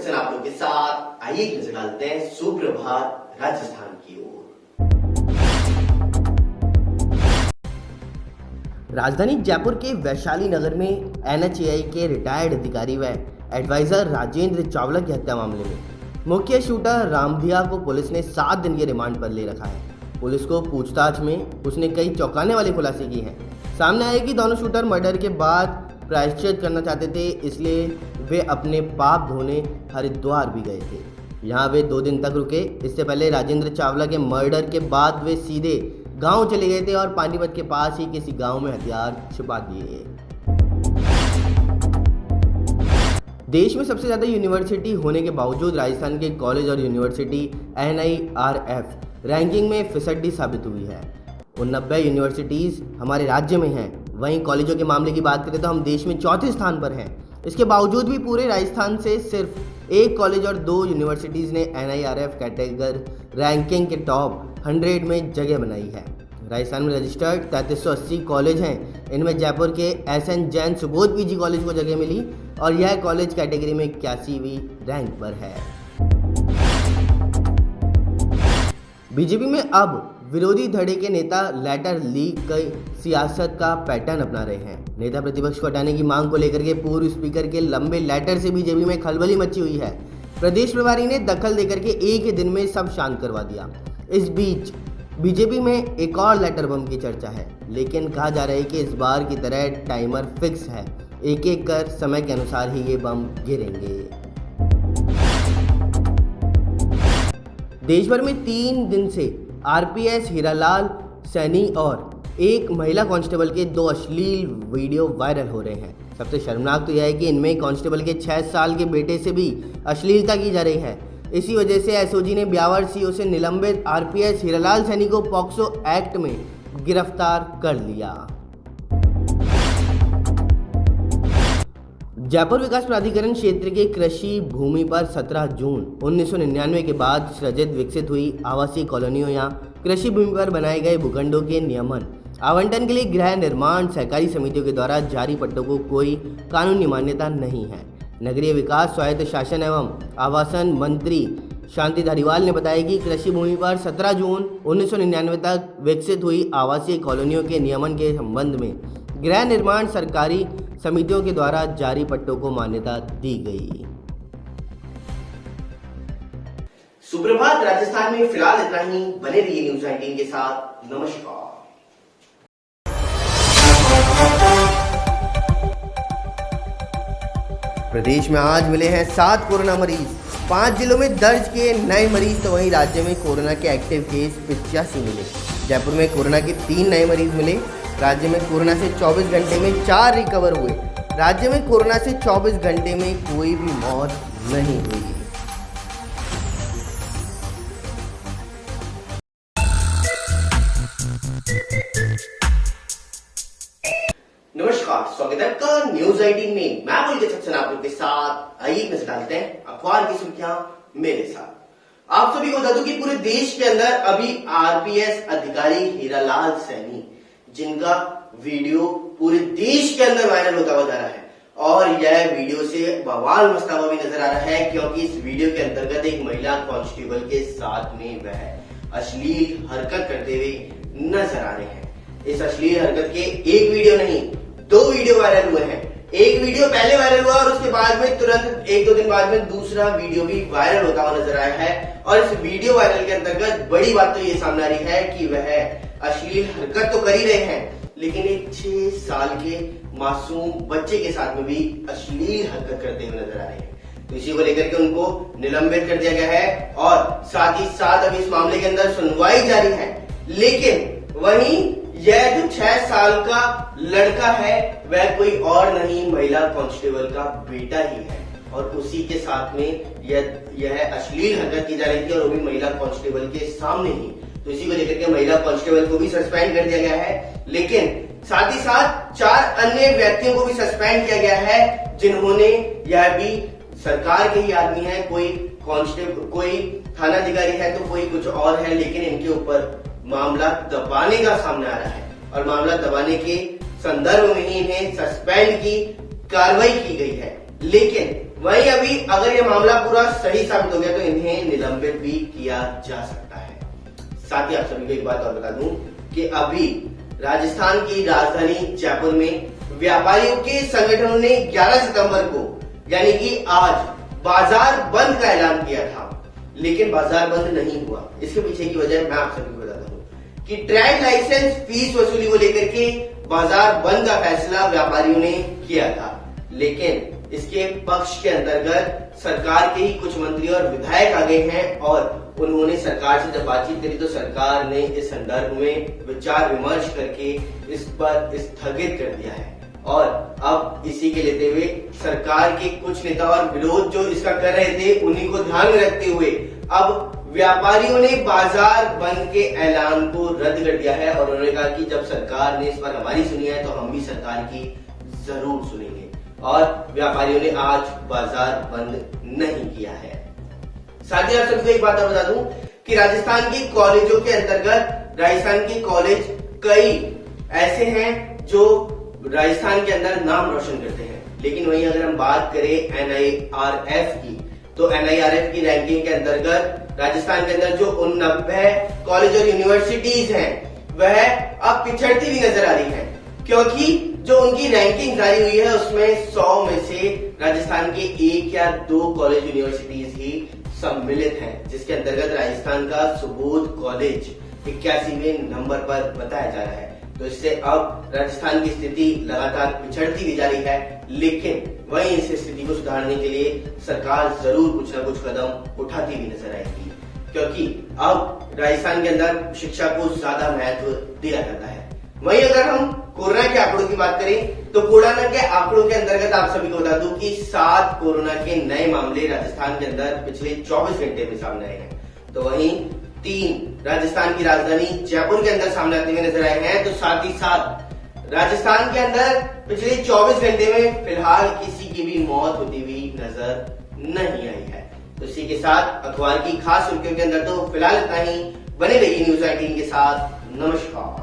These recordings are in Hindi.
सक्सेना आप लोग के साथ। आइए एक नजर डालते हैं सुप्रभात राजस्थान की ओर। राजधानी जयपुर के वैशाली नगर में एनएचएआई के रिटायर्ड अधिकारी व एडवाइजर राजेंद्र चावला की हत्या मामले में मुख्य शूटर रामधिया को पुलिस ने 7 दिन के रिमांड पर ले रखा है। पुलिस को पूछताछ में उसने कई चौंकाने वाले खुलासे किए हैं। सामने आया कि दोनों शूटर मर्डर के बाद प्रायश्चित करना चाहते थे, इसलिए वे अपने पाप धोने हरिद्वार भी गए थे। यहाँ वे 2 दिन तक रुके। इससे पहले राजेंद्र चावला के मर्डर के बाद वे सीधे गांव चले गए थे और पानीपत के पास ही किसी गांव में हथियार छुपा दिए। देश में सबसे ज्यादा यूनिवर्सिटी होने के बावजूद राजस्थान के कॉलेज और यूनिवर्सिटी NIRF रैंकिंग में फिसड्डी साबित हुई है। 90 यूनिवर्सिटीज हमारे राज्य में हैं। वहीं कॉलेजों के मामले की बात करें तो हम देश में 4थे स्थान पर हैं। इसके बावजूद भी पूरे राजस्थान से सिर्फ 1 कॉलेज और 2 यूनिवर्सिटीज़ ने NIRF कैटेगरी रैंकिंग के टॉप 100 में जगह बनाई है। राजस्थान में रजिस्टर्ड 3380 कॉलेज हैं। इनमें जयपुर के SN Jain Subodh PG college को जगह मिली और यह कॉलेज कैटेगरी में 81वीं रैंक पर है। बीजेपी में अब विरोधी धड़े के नेता लेटर लीक की सियासत का पैटर्न अपना रहे हैं। नेता प्रतिपक्ष को हटाने की मांग को लेकर के पूर्व स्पीकर के लंबे लेटर से बीजेपी में खलबली मची हुई है। प्रदेश प्रभारी ने दखल देकर के एक ही दिन में सब शांत करवा दिया। इस बीच बीजेपी में एक और लेटर बम की चर्चा है, लेकिन कहा जा रहा है कि इस बार की तरह टाइमर फिक्स है। एक एक कर समय के अनुसार ही ये बम गिरेंगे। देश भर में 3 दिन से RPS हीरालाल सैनी और एक महिला कांस्टेबल के 2 अश्लील वीडियो वायरल हो रहे हैं। सबसे शर्मनाक तो यह है कि इनमें कांस्टेबल के 6 साल के बेटे से भी अश्लीलता की जा रही है। इसी वजह से SOG ने ब्यावर CO से निलंबित RPS हीरालाल सैनी को पॉक्सो एक्ट में गिरफ्तार कर लिया। जयपुर विकास प्राधिकरण क्षेत्र के कृषि भूमि पर 17 जून 1999 के बाद सृजित विकसित हुई आवासीय कॉलोनियों या कृषि भूमि पर बनाए गए भूखंडों के नियमन आवंटन के लिए गृह निर्माण सहकारी समितियों के द्वारा जारी पट्टों को कोई कानूनी मान्यता नहीं है। नगरीय विकास, स्वायत्त शासन एवं आवासन मंत्री शांति धारीवाल ने बताया कि कृषि भूमि पर 17 जून 1999 तक विकसित हुई आवासीय कॉलोनियों के नियमन के संबंध में गृह निर्माण सरकारी समितियों के द्वारा जारी पट्टों को मान्यता दी गई। सुप्रभात राजस्थान में फिलहाल इतना ही। बने रहिए न्यूज़ 19 के साथ। नमस्कार। प्रदेश में आज मिले हैं 7 कोरोना मरीज। 5 जिलों में दर्ज किए नए मरीज, तो वहीं राज्य में कोरोना के एक्टिव केस 85 मिले। जयपुर में कोरोना के 3 नए मरीज मिले। राज्य में कोरोना से 24 घंटे में 4 रिकवर हुए। राज्य में कोरोना से 24 घंटे में कोई भी मौत नहीं हुई। नमस्कार, स्वागत है आपका न्यूज़ 19 में। मैं बोल के सक्सेना आप लोग के साथ। आइए एक नजर डालते हैं अखबार की सुर्खियां मेरे साथ। आप सभी को बता दूं कि पूरे देश के अंदर अभी RPS अधिकारी हीरालाल सैनी, जिनका वीडियो पूरे देश के अंदर वायरल होता हुआ जा रहा है और यह वीडियो से बवाल मचता हुआ भी नजर आ रहा है, क्योंकि इस वीडियो के अंतर्गत एक महिला कांस्टेबल के साथ में वह अश्लील हरकत करते हुए नजर आ रहे हैं। इस अश्लील हरकत के एक वीडियो नहीं, 2 वीडियो वायरल हुए हैं। एक वीडियो पहले वायरल हुआ और उसके बाद में तुरंत 1-2 दिन बाद में दूसरा वीडियो भी वायरल होता हुआ नजर आया है। और इस वीडियो वायरल के अंतर्गत बड़ी बात तो ये सामने आ रही है कि वह अश्लील हरकत तो कर ही रहे हैं, लेकिन एक 6 साल के मासूम बच्चे के साथ में भी अश्लील हरकत करते हुए नजर आ रहे हैं। तो इसी को लेकर के उनको निलंबित कर दिया गया है और साथ ही साथ अभी इस मामले के अंदर सुनवाई जारी है। लेकिन वहीं यह जो 6 साल का लड़का है वह कोई और नहीं, महिला कांस्टेबल का बेटा ही है और उसी के साथ में यह अश्लील हरकत की जा रही थी और वो भी महिला कांस्टेबल के सामने ही। तो इसी को लेकर के महिला कांस्टेबल को भी सस्पेंड कर दिया गया है, लेकिन साथ ही साथ 4 अन्य व्यक्तियों को भी सस्पेंड किया गया है, जिन्होंने यह भी सरकार के ही आदमी है। कोई कांस्टेबल, कोई थानाधिकारी है तो कोई कुछ और है, लेकिन इनके ऊपर मामला दबाने का सामने आ रहा है और मामला दबाने के संदर्भ में ही इन्हें सस्पेंड की कार्रवाई की गई है। लेकिन वहीं अभी अगर ये मामला पूरा सही साबित हो गया तो इन्हें निलंबित भी किया जा सकता है। साथ ही आप सभी को एक बात और बता दूं कि अभी राजस्थान की राजधानी जयपुर में व्यापारियों के संगठनों ने 11 सितंबर को यानी कि आज बाजार बंद का ऐलान किया था, लेकिन बाजार बंद नहीं हुआ। इसके पीछे की वजह मैं आप सभी को बताता हूं कि ट्रेड लाइसेंस फीस वसूली को लेकर के बाजार बंद का फैसला व्यापारियों ने किया था, लेकिन इसके पक्ष के अंतर्गत सरकार के ही कुछ मंत्री और विधायक आ गए हैं और उन्होंने सरकार से जब बातचीत करी तो सरकार ने इस संदर्भ में विचार विमर्श करके इस पर स्थगित कर दिया है। और अब इसी के लेते हुए सरकार के कुछ नेता और विरोध जो इसका कर रहे थे उन्हीं को ध्यान में रखते हुए अब व्यापारियों ने बाजार बंद के ऐलान को रद्द कर दिया है और उन्होंने कहा कि जब सरकार ने इस पर हमारी सुनी है तो हम भी सरकार की जरूर सुनेंगे। और व्यापारियों ने आज बाजार बंद नहीं किया है। साथ ही आप सभी को एक बात और बता दूं कि राजस्थान के कॉलेजों के अंतर्गत राजस्थान के कॉलेज कई ऐसे हैं जो राजस्थान के अंदर नाम रोशन करते हैं, लेकिन वहीं अगर हम बात करें NIRF की तो NIRF की रैंकिंग के अंतर्गत राजस्थान के अंदर जो 89 कॉलेज और यूनिवर्सिटीज हैं वह अब पिछड़ती हुई नजर आ रही है, क्योंकि जो उनकी रैंकिंग जारी हुई है उसमें 100 में से राजस्थान के 1 या 2 कॉलेज यूनिवर्सिटीज ही सम्मिलित हैं, जिसके अंतर्गत राजस्थान का सुबोध कॉलेज 81वें नंबर पर बताया जा रहा है। तो इससे अब राजस्थान की स्थिति लगातार पिछड़ती हुई जा रही है, लेकिन वहीं इस स्थिति को सुधारने के लिए सरकार जरूर कुछ न कुछ कदम उठाती हुई नजर आएगी, क्योंकि अब राजस्थान के अंदर शिक्षा को ज्यादा महत्व दिया जाता है। वहीं अगर हम कोरोना के आंकड़ों की बात करें तो कोरोना के आंकड़ों के अंतर्गत आप सभी को बता दूं कि 7 कोरोना के नए मामले राजस्थान के अंदर पिछले 24 घंटे में सामने आए हैं। तो वहीं 3 राजस्थान की राजधानी जयपुर के अंदर सामने आते हुए नजर आए हैं। तो साथ ही साथ राजस्थान के अंदर पिछले 24 घंटे में फिलहाल किसी की भी मौत होती हुई नजर नहीं आई है। तो इसी के साथ अखबार की खास सुर्खियों के अंदर तो फिलहाल इतना ही। बने रहिए न्यूज 18 के साथ। नमस्कार।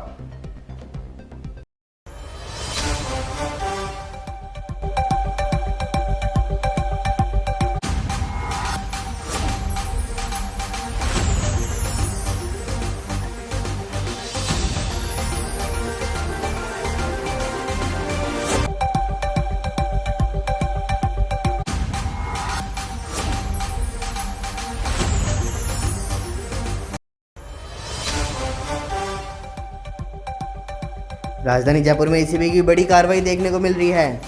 राजधानी जयपुर में एसीबी की बड़ी कार्रवाई देखने को मिल रही है।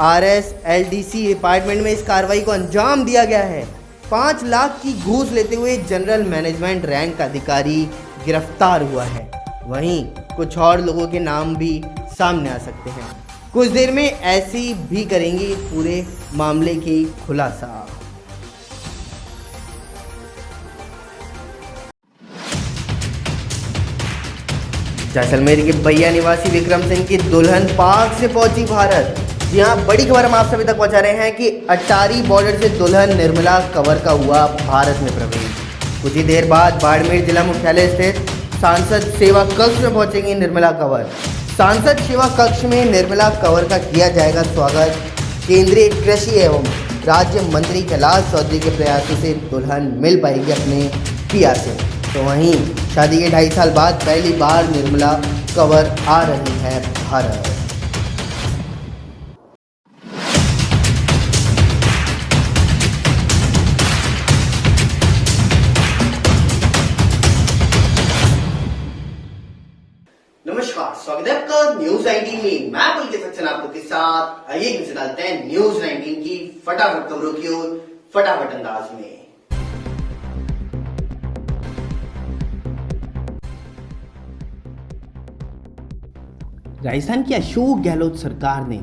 RSLDC डिपार्टमेंट में इस कार्रवाई को अंजाम दिया गया है। 5 लाख की घूस लेते हुए जनरल मैनेजमेंट रैंक का अधिकारी गिरफ्तार हुआ है। वहीं कुछ और लोगों के नाम भी सामने आ सकते हैं। कुछ देर में ऐसी भी करेंगी पूरे मामले की खुलासा। जैसलमेर के बैया निवासी विक्रम सिंह की दुल्हन पाक से पहुंची भारत। जी हाँ, बड़ी खबर हम आप सभी तक पहुंचा रहे हैं कि अटारी बॉर्डर से दुल्हन निर्मला कंवर का हुआ भारत में प्रवेश। कुछ ही देर बाद बाड़मेर जिला मुख्यालय स्थित सांसद सेवा कक्ष में पहुंचेंगी निर्मला कंवर। सांसद सेवा कक्ष में निर्मला कंवर का किया जाएगा स्वागत। केंद्रीय कृषि एवं राज्य मंत्री कैलाश चौधरी के प्रयासों से दुल्हन मिल पाएगी अपने पिया से। तो वहीं शादी के 2.5 साल बाद पहली बार निर्मला कंवर आ रही है भारत। नमस्कार, स्वागत है आपका न्यूज 19 में। मैं पुलकित सच्चन आपके साथ। आइए इनसे डालते हैं न्यूज 19 की फटाफट खबरों की ओर फटाफट अंदाज में। राजस्थान की अशोक गहलोत सरकार ने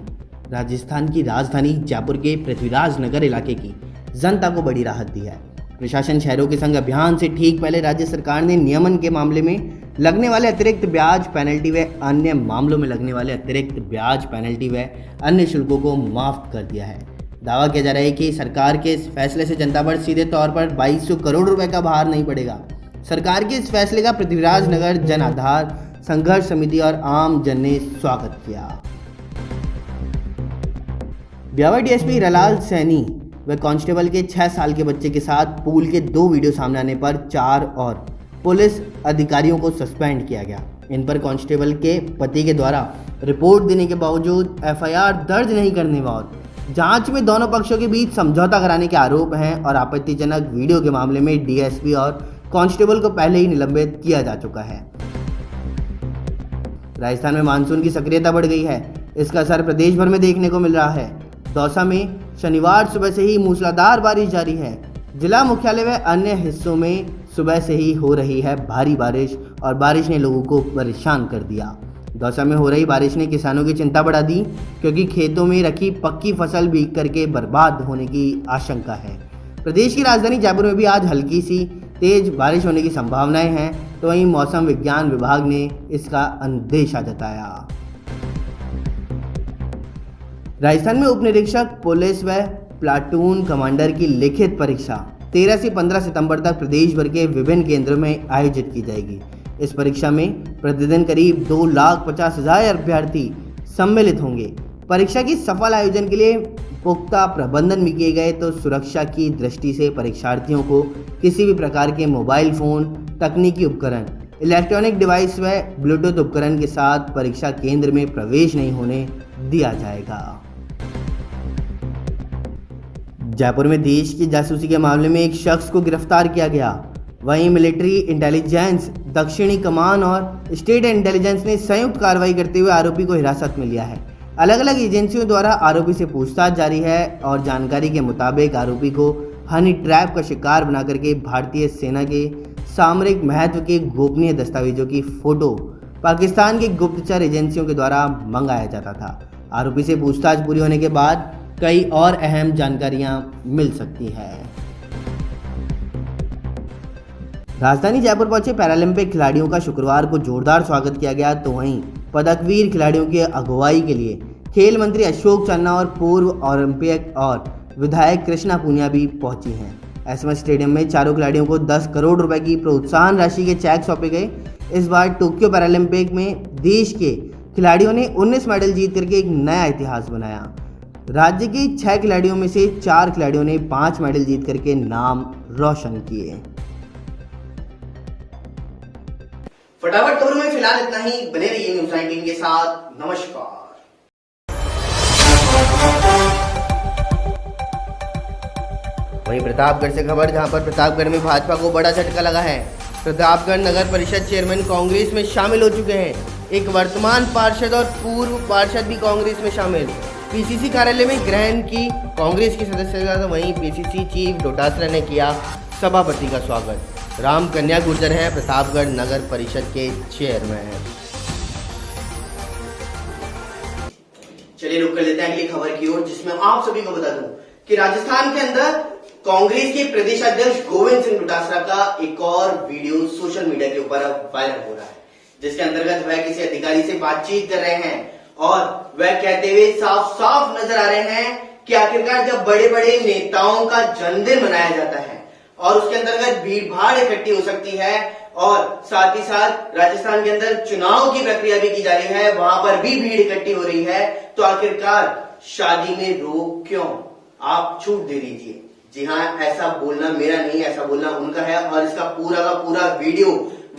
राजस्थान की राजधानी जयपुर के पृथ्वीराज नगर इलाके की जनता को बड़ी राहत दी है। प्रशासन शहरों के संग अभियान से ठीक पहले राज्य सरकार ने नियमन के मामले में लगने वाले अतिरिक्त ब्याज पेनल्टी व अन्य मामलों में लगने वाले अतिरिक्त ब्याज पेनल्टी व अन्य शुल्कों को माफ कर दिया है। दावा किया जा रहा है कि सरकार के इस फैसले से जनता पर सीधे तौर पर 2200 करोड़ रुपए का भार नहीं पड़ेगा। सरकार के इस फैसले का पृथ्वीराज नगर जन आधार संघर्ष समिति और आम जन ने स्वागत किया। ब्यावर डीएसपी रलाल सैनी व कांस्टेबल के 6 साल के बच्चे के साथ पूल के 2 वीडियो सामने आने पर 4 और पुलिस अधिकारियों को सस्पेंड किया गया। इन पर कांस्टेबल के पति के द्वारा रिपोर्ट देने के बावजूद एफआईआर दर्ज नहीं करने और जांच में दोनों पक्षों के बीच समझौता कराने के आरोप हैं और आपत्तिजनक वीडियो के मामले में डीएसपी और कांस्टेबल को पहले ही निलंबित किया जा चुका है। राजस्थान में मानसून की सक्रियता बढ़ गई है। इसका असर प्रदेश भर में देखने को मिल रहा है। दौसा में शनिवार सुबह से ही मूसलाधार बारिश जारी है। जिला मुख्यालय व अन्य हिस्सों में सुबह से ही हो रही है भारी बारिश और बारिश ने लोगों को परेशान कर दिया। दौसा में हो रही बारिश ने किसानों की चिंता बढ़ा दी, क्योंकि खेतों में रखी पक्की फसल भीग करके बर्बाद होने की आशंका है। प्रदेश की राजधानी जयपुर में भी आज हल्की सी तेज बारिश होने की संभावनाएं हैं, तो वहीं मौसम विज्ञान विभाग ने इसका अंदेशा जताया। राजस्थान में उप निरीक्षक पुलिस व प्लाटून कमांडर की लिखित परीक्षा 13 से 15 सितंबर तक प्रदेश भर के विभिन्न केंद्रों में आयोजित की जाएगी। इस परीक्षा में प्रतिदिन करीब 2,50,000 अभ्यर्थी सम्मिलित होंगे। परीक्षा की सफल आयोजन के लिए पुख्ता प्रबंधन भी किए गए, तो सुरक्षा की दृष्टि से परीक्षार्थियों को किसी भी प्रकार के मोबाइल फोन, तकनीकी उपकरण, इलेक्ट्रॉनिक डिवाइस व ब्लूटूथ उपकरण के साथ परीक्षा केंद्र में प्रवेश नहीं होने दिया जाएगा। जयपुर में देश की जासूसी के मामले में एक शख्स को गिरफ्तार किया गया। वहीं मिलिट्री इंटेलिजेंस, दक्षिणी कमान और स्टेट इंटेलिजेंस ने संयुक्त कार्रवाई करते हुए आरोपी को हिरासत में लिया है। अलग अलग एजेंसियों द्वारा आरोपी से पूछताछ जारी है और जानकारी के मुताबिक आरोपी को हनी ट्रैप का शिकार बना करके भारतीय सेना के सामरिक महत्व के गोपनीय दस्तावेजों की फोटो पाकिस्तान की गुप्तचर एजेंसियों के द्वारा मंगाया जाता था। आरोपी से पूछताछ पूरी होने के बाद कई और अहम जानकारियां मिल सकती है। राजधानी जयपुर पहुंचे पैरालंपिक खिलाड़ियों का शुक्रवार को जोरदार स्वागत किया गया, तो वहीं पदकवीर खिलाड़ियों की अगुवाई के लिए खेल मंत्री अशोक चन्ना और पूर्व ओलंपिक और विधायक कृष्णा पूनिया भी पहुंची हैं। एसएमएस स्टेडियम में चारों खिलाड़ियों को 10 करोड़ रुपए की प्रोत्साहन राशि के चेक सौंपे गए। इस बार टोक्यो पैरालंपिक में देश के खिलाड़ियों ने 19 मेडल जीत करके एक नया इतिहास बनाया। राज्य के 6 खिलाड़ियों में से 4 खिलाड़ियों ने 5 मेडल जीत करके नाम रोशन किए। फटाफट खबरों में फिलहाल इतना ही। बने रहिए न्यूज़ 19 के साथ। नमस्कार। वहीं प्रतापगढ़ से खबर, जहां पर प्रतापगढ़ में भाजपा को बड़ा झटका लगा है। प्रतापगढ़ नगर परिषद चेयरमैन कांग्रेस में शामिल हो चुके हैं। एक वर्तमान पार्षद और पूर्व पार्षद भी कांग्रेस में शामिल। पीसीसी कार्यालय में ग्रहण की कांग्रेस की सदस्यता। वहीं पीसीसी चीफ डोटासरा ने किया सभापति का स्वागत। राम कन्या गुर्जर हैं प्रतापगढ़ नगर परिषद के चेयरमैन। चलिए रुक कर लेते हैं अगली खबर की ओर, जिसमें आप सभी को बता दूं कि राजस्थान के अंदर कांग्रेस के प्रदेश अध्यक्ष गोविंद सिंह डोटासरा का एक और वीडियो सोशल मीडिया के ऊपर वायरल हो रहा है, जिसके अंतर्गत वह किसी अधिकारी से बातचीत कर रहे हैं और वह कहते हुए साफ साफ नजर आ रहे हैं कि आखिरकार जब बड़े बड़े नेताओं का जन्मदिन मनाया जाता है और उसके अंतर्गत भीड़ भाड़ इकट्ठी हो सकती है और साथ ही साथ राजस्थान के अंदर चुनाव की प्रक्रिया भी की जा रही है, वहां पर भी भीड़ इकट्ठी हो रही है, तो आखिरकार शादी में रोक क्यों? आप छूट दे दीजिए। जी हाँ, ऐसा बोलना मेरा नहीं, ऐसा बोलना उनका है और इसका पूरा का पूरा वीडियो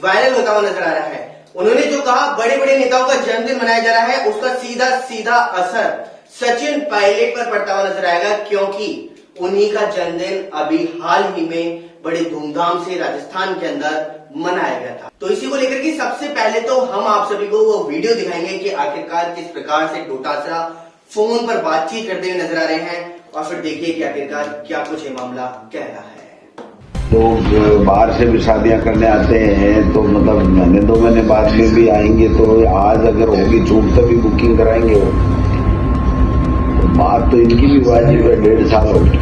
वायरल होता हुआ नजर आ रहा है। उन्होंने जो कहा बड़े बड़े नेताओं का जन्मदिन मनाया जा रहा है, उसका सीधा सीधा असर सचिन पायलट पर पड़ता हुआ नजर आएगा, क्योंकि उन्हीं का जन्मदिन अभी हाल ही में बड़े धूमधाम से राजस्थान के अंदर मनाया गया था। तो इसी को लेकर के सबसे पहले तो हम आप सभी को वो वीडियो दिखाएंगे कि आखिरकार किस प्रकार से डोटासरा फोन पर बातचीत करते हुए नजर आ रहे हैं और फिर देखिए कि आखिरकार क्या कुछ ये मामला कह रहा है। लोग बाहर से भी शादियां करने आते हैं, तो मतलब महीने 2 महीने बाद में भी आएंगे, तो आज अगर होगी छूट तभी बुकिंग कराएंगे वो। तो बात तो इनकी भी वाजिब है। 1.5 साल हो गए,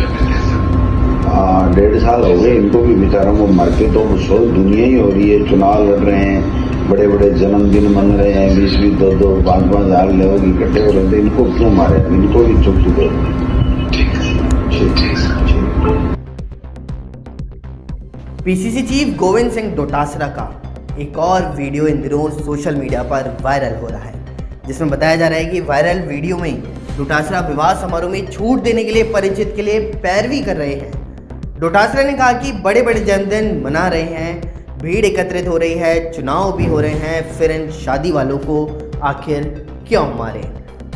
1.5 साल हो गए इनको भी बेचारों को मर के। तो सो दुनिया ही हो रही है, चुनाव लड़ रहे हैं, बड़े बड़े जन्मदिन मन रहे हैं, 20-20, 2-2, 5-5 हजार लोग इकट्ठे हो रहे थे, इनको क्यों मारे? इनको भी चुप चुके। पीसीसी चीफ गोविंद सिंह डोटासरा का एक और वीडियो इन दिनों सोशल मीडिया पर वायरल हो रहा है, जिसमें बताया जा रहा है कि वायरल वीडियो में डोटासरा विवाह समारोह में छूट देने के लिए परिचित के लिए पैरवी कर रहे हैं। डोटासरा ने कहा कि बड़े बड़े जन्मदिन मना रहे हैं, भीड़ एकत्रित हो रही है, चुनाव भी हो रहे हैं, फिर इन शादी वालों को आखिर क्यों मारे।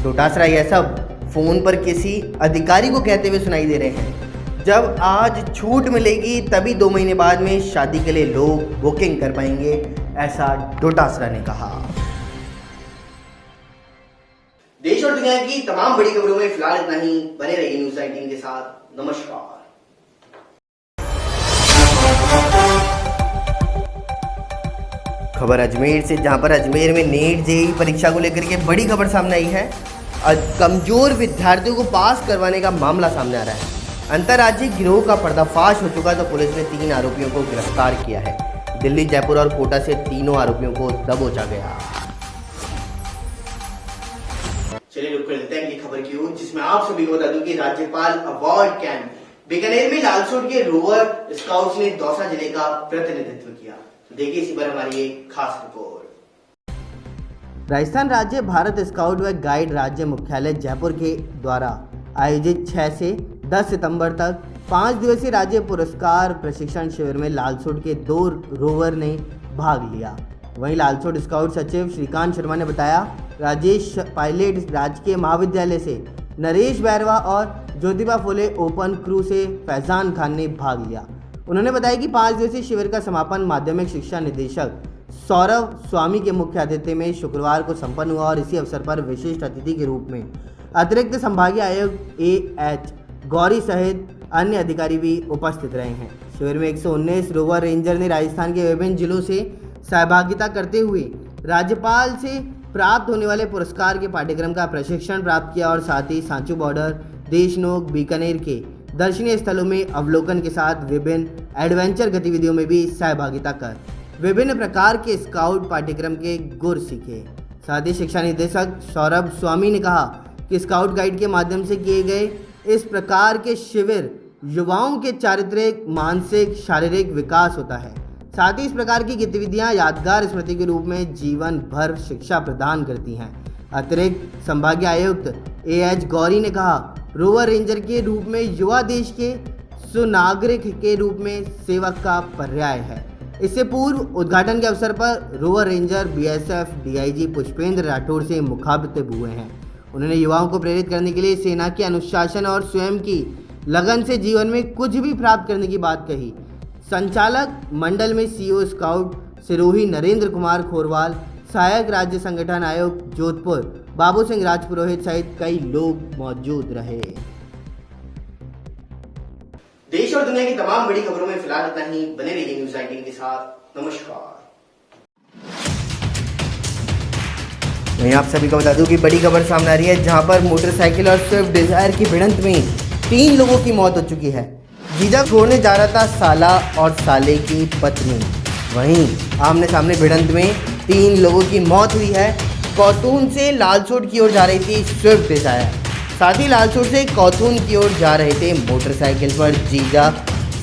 डोटासरा यह सब फोन पर किसी अधिकारी को कहते हुए सुनाई दे रहे हैं। जब आज छूट मिलेगी तभी 2 महीने बाद में शादी के लिए लोग बुकिंग कर पाएंगे, ऐसा डोटासरा ने कहा। देश और दुनिया की तमाम बड़ी खबरों में फिलहाल इतना ही। बने रहिए न्यूज़ 19 के साथ। नमस्कार। खबर अजमेर से, जहां पर अजमेर में नीट जेईई परीक्षा को लेकर के बड़ी खबर सामने आई है। कमजोर विद्यार्थियों को पास करवाने का मामला सामने आ रहा है। अंतर्राज्यीय गिरोह का पर्दाफाश हो चुका तो पुलिस ने 3 आरोपियों को गिरफ्तार किया है। दिल्ली, जयपुर और कोटा से तीनों आरोपियों को दबोचा गया। चलिए रुक कर लेते हैं अगली खबर की ओर, जिसमें आप सभी को बता दूं कि राज्यपाल अवार्ड कैंप बीकानेर में लालसोट के रोवर स्काउट्स ने दौसा जिले का प्रतिनिधित्व किया। तो देखिए इसी पर हमारी एक खास रिपोर्ट। राजस्थान राज्य भारत स्काउट व गाइड राज्य मुख्यालय जयपुर के द्वारा आयोजित 6 से 10 सितंबर तक 5 दिवसीय राज्य पुरस्कार प्रशिक्षण शिविर में लालसोट के 2 रोवर ने भाग लिया। वहीं लालसोट स्काउट सचिव श्रीकांत शर्मा ने बताया, राजेश पायलट राजकीय महाविद्यालय से नरेश बैरवा और ज्योतिबा फुले ओपन क्रू से फैजान खान ने भाग लिया। उन्होंने बताया कि 5 दिवसीय शिविर का समापन माध्यमिक शिक्षा निदेशक सौरभ स्वामी के मुख्य आतिथ्य में शुक्रवार को संपन्न हुआ और इसी अवसर पर विशिष्ट अतिथि के रूप में अतिरिक्त संभागीय आयुक्त AH गौरी सहित अन्य अधिकारी भी उपस्थित रहे हैं। शिविर में 119 रोवर रेंजर ने राजस्थान के विभिन्न जिलों से सहभागिता करते हुए राज्यपाल से प्राप्त होने वाले पुरस्कार के पाठ्यक्रम का प्रशिक्षण प्राप्त किया और साथ ही सांचू बॉर्डर, देशनोक, बीकानेर के दर्शनीय स्थलों में अवलोकन के साथ विभिन्न एडवेंचर गतिविधियों में भी सहभागिता कर विभिन्न प्रकार के स्काउट पाठ्यक्रम के गुर सीखे। साथ ही शिक्षा निदेशक सौरभ स्वामी ने कहा कि स्काउट गाइड के माध्यम से किए गए इस प्रकार के शिविर युवाओं के चारित्रिक, मानसिक, शारीरिक विकास होता है। साथ ही इस प्रकार की गतिविधियां यादगार स्मृति के रूप में जीवन भर शिक्षा प्रदान करती हैं। अतिरिक्त संभागीय आयुक्त AH गौरी ने कहा, रोवर रेंजर के रूप में युवा देश के सुनागरिक के रूप में सेवक का पर्याय है। इससे पूर्व उद्घाटन के अवसर पर rover ranger BSF DIG Pushpendra Rathore से मुखातिब हुए हैं। उन्होंने युवाओं को प्रेरित करने के लिए सेना के अनुशासन और स्वयं की लगन से जीवन में कुछ भी प्राप्त करने की बात कही। संचालक मंडल में CO स्काउट सिरोही नरेंद्र कुमार खोरवाल, सहायक राज्य संगठन आयुक्त जोधपुर बाबू सिंह राजपुरोहित सहित कई लोग मौजूद रहे। देश और दुनिया की तमाम बड़ी खबरों में फिलहाल इतना ही। बने रहिए न्यूज़ 19 के साथ। नमस्कार। मैं आप सभी को बता दूं कि बड़ी खबर सामने आ रही है, जहां पर मोटरसाइकिल और स्विफ्ट डिजायर की भिड़ंत में 3 लोगों की मौत हो चुकी है। जीजा छोड़ने जा रहा था साला और साले की पत्नी। वहीं आमने सामने भिड़ंत में 3 लोगों की मौत हुई है। कौतून से लालसोट की ओर जा रही थी स्विफ्ट डिजायर, साथ ही लालसोट से कौतून की ओर जा रहे थे मोटरसाइकिल पर जीजा,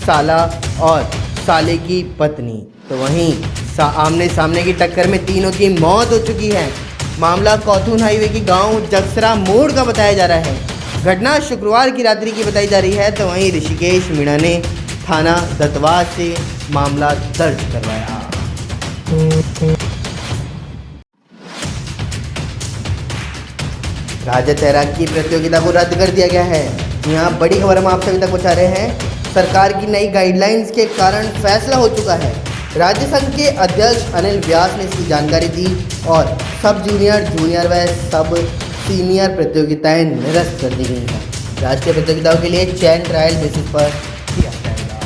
साला और साले की पत्नी। तो वहीं आमने सामने की टक्कर में तीनों की मौत हो चुकी है। मामला कौतून हाईवे के गांव जगसरा मोड़ का बताया जा रहा है। घटना शुक्रवार की रात्रि की बताई जा रही है। तो वहीं ऋषिकेश मीणा ने थाना दत्तवास से मामला दर्ज करवाया। राज्य तैराकी प्रतियोगिता को रद्द कर दिया गया है। यहाँ बड़ी खबर हम आप सभी तक पहुँचा रहे हैं। सरकार की नई गाइडलाइंस के कारण फैसला हो चुका है। राज्य संघ के अध्यक्ष अनिल व्यास ने इसकी जानकारी दी और सब जूनियर, जूनियर व सब सीनियर प्रतियोगिताएं निरस्त कर दी गई हैं। राष्ट्रीय प्रतियोगिताओं के लिए चयन ट्रायल बेसिस पर किया जाएगा।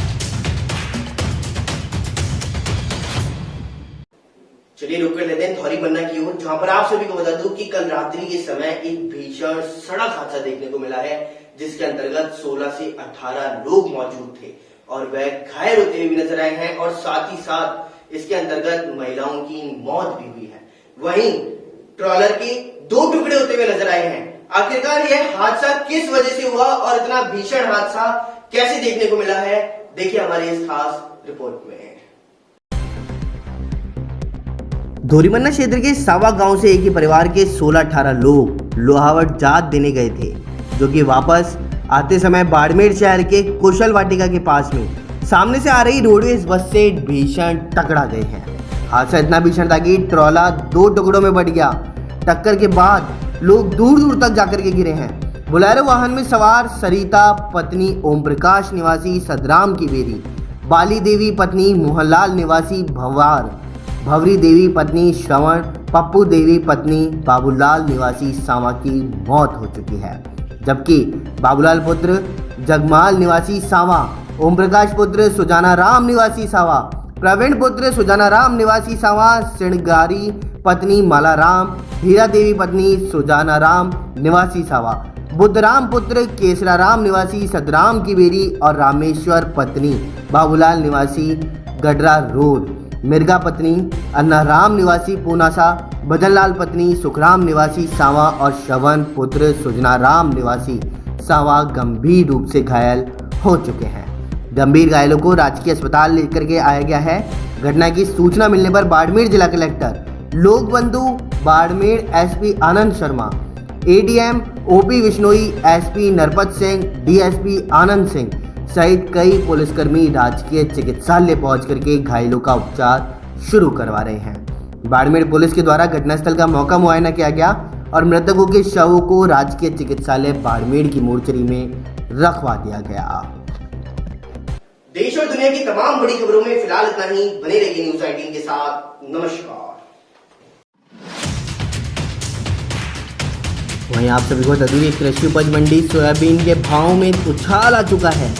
चलिए रुक कर लेते हैं धौरी पन्ना की ओर, जहां पर आप सभी को बता दूं कि कल रात्रि के समय एक भीषण सड़क हादसा देखने को मिला है, जिसके अंतर्गत 16 से 18 लोग मौजूद थे और वह घायल होते हुए भी नजर आए हैं और साथ ही साथ इसके अंतर्गत महिलाओं की मौत भी हुई है। वहीं ट्रॉलर के 2 टुकड़े होते हुए नजर आए हैं। आखिरकार यह हादसा किस वजह से हुआ और इतना भीषण हादसा कैसे देखने को मिला है, देखिए हमारी इस खास रिपोर्ट में। धोरीमन्ना क्षेत्र के सावा गांव से एक ही परिवार के 16-18 लोग लोहावट जात देने गए थे, जो कि वापस आते समय बाड़मेर शहर के कुशल वाटिका के पास में सामने से आ रही रोडवेज बस से भीषण टकरा गए हैं। हादसा इतना भीषण था कि ट्रॉला 2 टुकड़ों में बट गया। टक्कर के बाद लोग दूर दूर तक जाकर के गिरे हैं। बोलेरो वाहन में सवार सरिता पत्नी ओम प्रकाश निवासी सदराम की बेरी, बाली देवी पत्नी मोहनलाल निवासी भवार, भवरी देवी पत्नी श्रवण, पप्पू देवी पत्नी बाबूलाल निवासी सावा की मौत हो चुकी है, जबकि बाबूलाल पुत्र जगमाल निवासी सावा, ओम प्रकाश पुत्र सुजाना राम निवासी सावा, प्रवीण पुत्र सुजाना राम निवासी सावा, सिणगारी पत्नी माला राम, हीरा देवी पत्नी सुजाना राम निवासी सावा, बुद्धराम पुत्र केसरा राम निवासी सदराम की बेरी और रामेश्वर पत्नी बाबूलाल निवासी गडरा रोड, मिर्गा पत्नी अन्ना राम निवासी पूनासा, भजनलाल पत्नी सुखराम निवासी सावा और श्रवण पुत्र सुजना राम निवासी सावा गंभीर रूप से घायल हो चुके हैं। गंभीर घायलों को राजकीय अस्पताल लेकर के आया गया है। घटना की सूचना मिलने पर बाड़मेर जिला collector Lok Bandhu Barmer SP Anand Sharma, ADM OP Vishnoi, SP Narpat Singh, DSP Anand Singh सहित कई पुलिसकर्मी राजकीय चिकित्सालय पहुंच करके घायलों का उपचार शुरू करवा रहे हैं। बाड़मेर पुलिस के द्वारा घटनास्थल का मौका मुआयना किया गया और मृतकों के शवों को राजकीय चिकित्सालय बाड़मेर की मोर्चरी में रखवा दिया गया। देश और दुनिया की तमाम बड़ी खबरों में फिलहाल इतना ही। बने रहिए न्यूज़ 18 के साथ। नमस्कार। वहीं आप सभी को बता दूं कि कृषि उपज मंडी सोयाबीन के भाव में उछाल आ चुका है।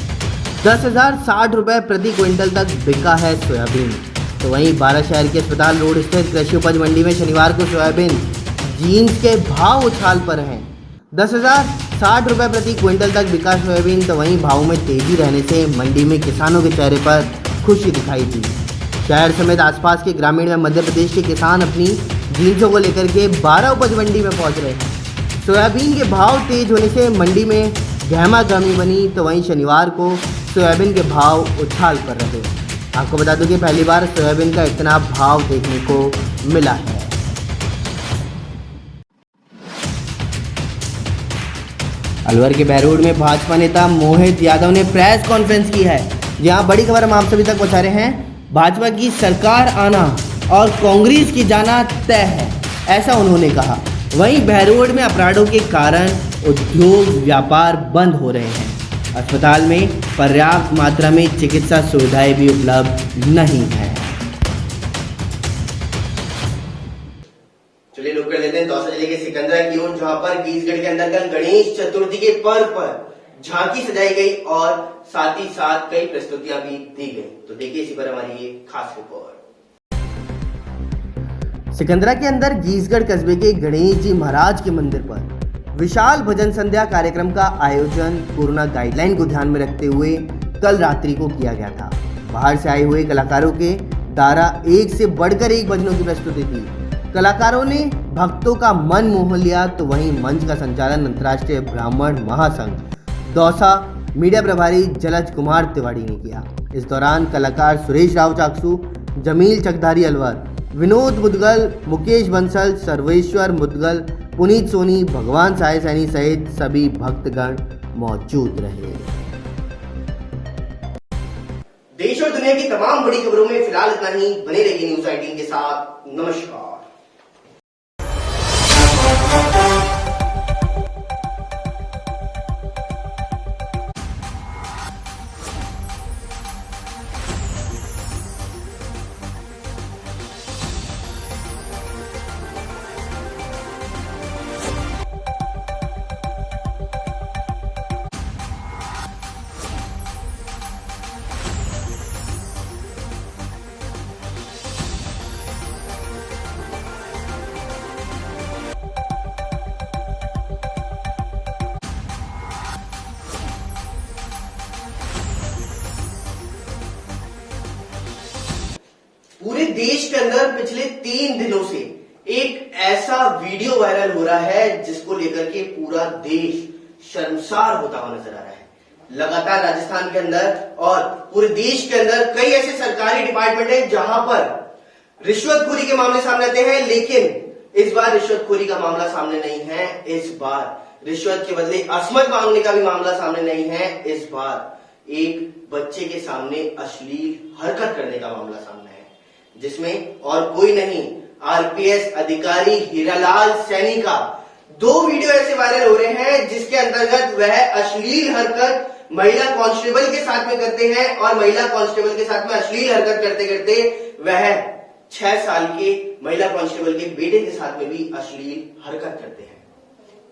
10,060 रुपए प्रति क्विंटल तक बिका है सोयाबीन। तो वहीं 12 शहर के अस्पताल रोड स्थित कृषि उपज मंडी में शनिवार को सोयाबीन जीन्स के भाव उछाल पर हैं। 10,060 रुपए प्रति क्विंटल तक बिका सोयाबीन। तो वहीं भाव में तेजी रहने से मंडी में किसानों के चेहरे पर खुशी दिखाई दी। शहर समेत आसपास के ग्रामीण व मध्य प्रदेश के किसान अपनी जीन्सों को लेकर के 12 उपज मंडी में पहुंच रहे हैं। सोयाबीन के भाव तेज होने से मंडी में गहमा गहमी बनी। तो वहीं शनिवार को सोयाबीन के भाव उछाल पर रहे। आपको बता दूं कि पहली बार सोयाबीन का इतना भाव देखने को मिला है। अलवर के बहरोड में भाजपा नेता मोहित यादव ने प्रेस कॉन्फ्रेंस की है, जहां बड़ी खबर हम आप सभी तक पहुंचा रहे हैं। भाजपा की सरकार आना और कांग्रेस की जाना तय है, ऐसा उन्होंने कहा। वहीं बहरोड में अपराधों के कारण उद्योग व्यापार बंद हो रहे हैं। अस्पताल में पर्याप्त मात्रा में चिकित्सा सुविधाएं भी उपलब्ध नहीं है। चलिए रुक कर लेते हैं दौसा जिले के सिकंदरा की ओर, जहां पर बीसगढ़ के अंदर कल गणेश चतुर्थी के पर्व पर झांकी सजाई गई और साथ ही साथ कई प्रस्तुतियां भी दी गई। तो देखिए इसी पर हमारी ये खास रिपोर्ट। सिकंदरा के अंदर गीसगढ़ कस्बे के गणेश जी महाराज के मंदिर पर विशाल भजन संध्या कार्यक्रम का आयोजन कोरोना गाइडलाइन को ध्यान में रखते हुए कल रात्रि को किया गया था। बाहर से आए हुए कलाकारों के द्वारा एक से बढ़कर एक भजनों की प्रस्तुति थी। कलाकारों ने भक्तों का मन मोह लिया। तो वहीं मंच का संचालन अंतर्राष्ट्रीय ब्राह्मण महासंघ दौसा मीडिया प्रभारी जलज कुमार तिवारी ने किया। इस दौरान कलाकार सुरेश राव चाकसू, जमील चकधारी अलवर, विनोद मुदगल, मुकेश बंसल, सर्वेश्वर मुदगल, पुनीत सोनी, भगवान साय सैनी सहित सभी भक्तगण मौजूद रहे। देश और दुनिया की तमाम बड़ी खबरों में फिलहाल इतना ही। बने रहिए न्यूज़ 18 के साथ। नमस्कार। पूरे देश के अंदर पिछले 3 दिनों से एक ऐसा वीडियो वायरल हो रहा है जिसको लेकर के पूरा देश शर्मसार होता हुआ नजर आ रहा है। लगातार राजस्थान के अंदर और पूरे देश के अंदर कई ऐसे सरकारी डिपार्टमेंट हैं जहां पर रिश्वतखोरी के मामले सामने आते हैं, लेकिन इस बार रिश्वतखोरी का मामला सामने नहीं है। इस बार रिश्वत के बदले असमत मांगने का भी मामला सामने नहीं है। इस बार एक बच्चे के सामने अश्लील हरकत करने का मामला सामने है, जिसमें और कोई नहीं, आरपीएस अधिकारी हीरालाल सैनी का 2 वीडियो ऐसे वायरल हो रहे हैं जिसके अंतर्गत वह अश्लील हरकत महिला कांस्टेबल के साथ में करते हैं और महिला कांस्टेबल के साथ में अश्लील हरकत करते करते वह 6 साल के महिला कांस्टेबल के बेटे के साथ में भी अश्लील हरकत करते हैं।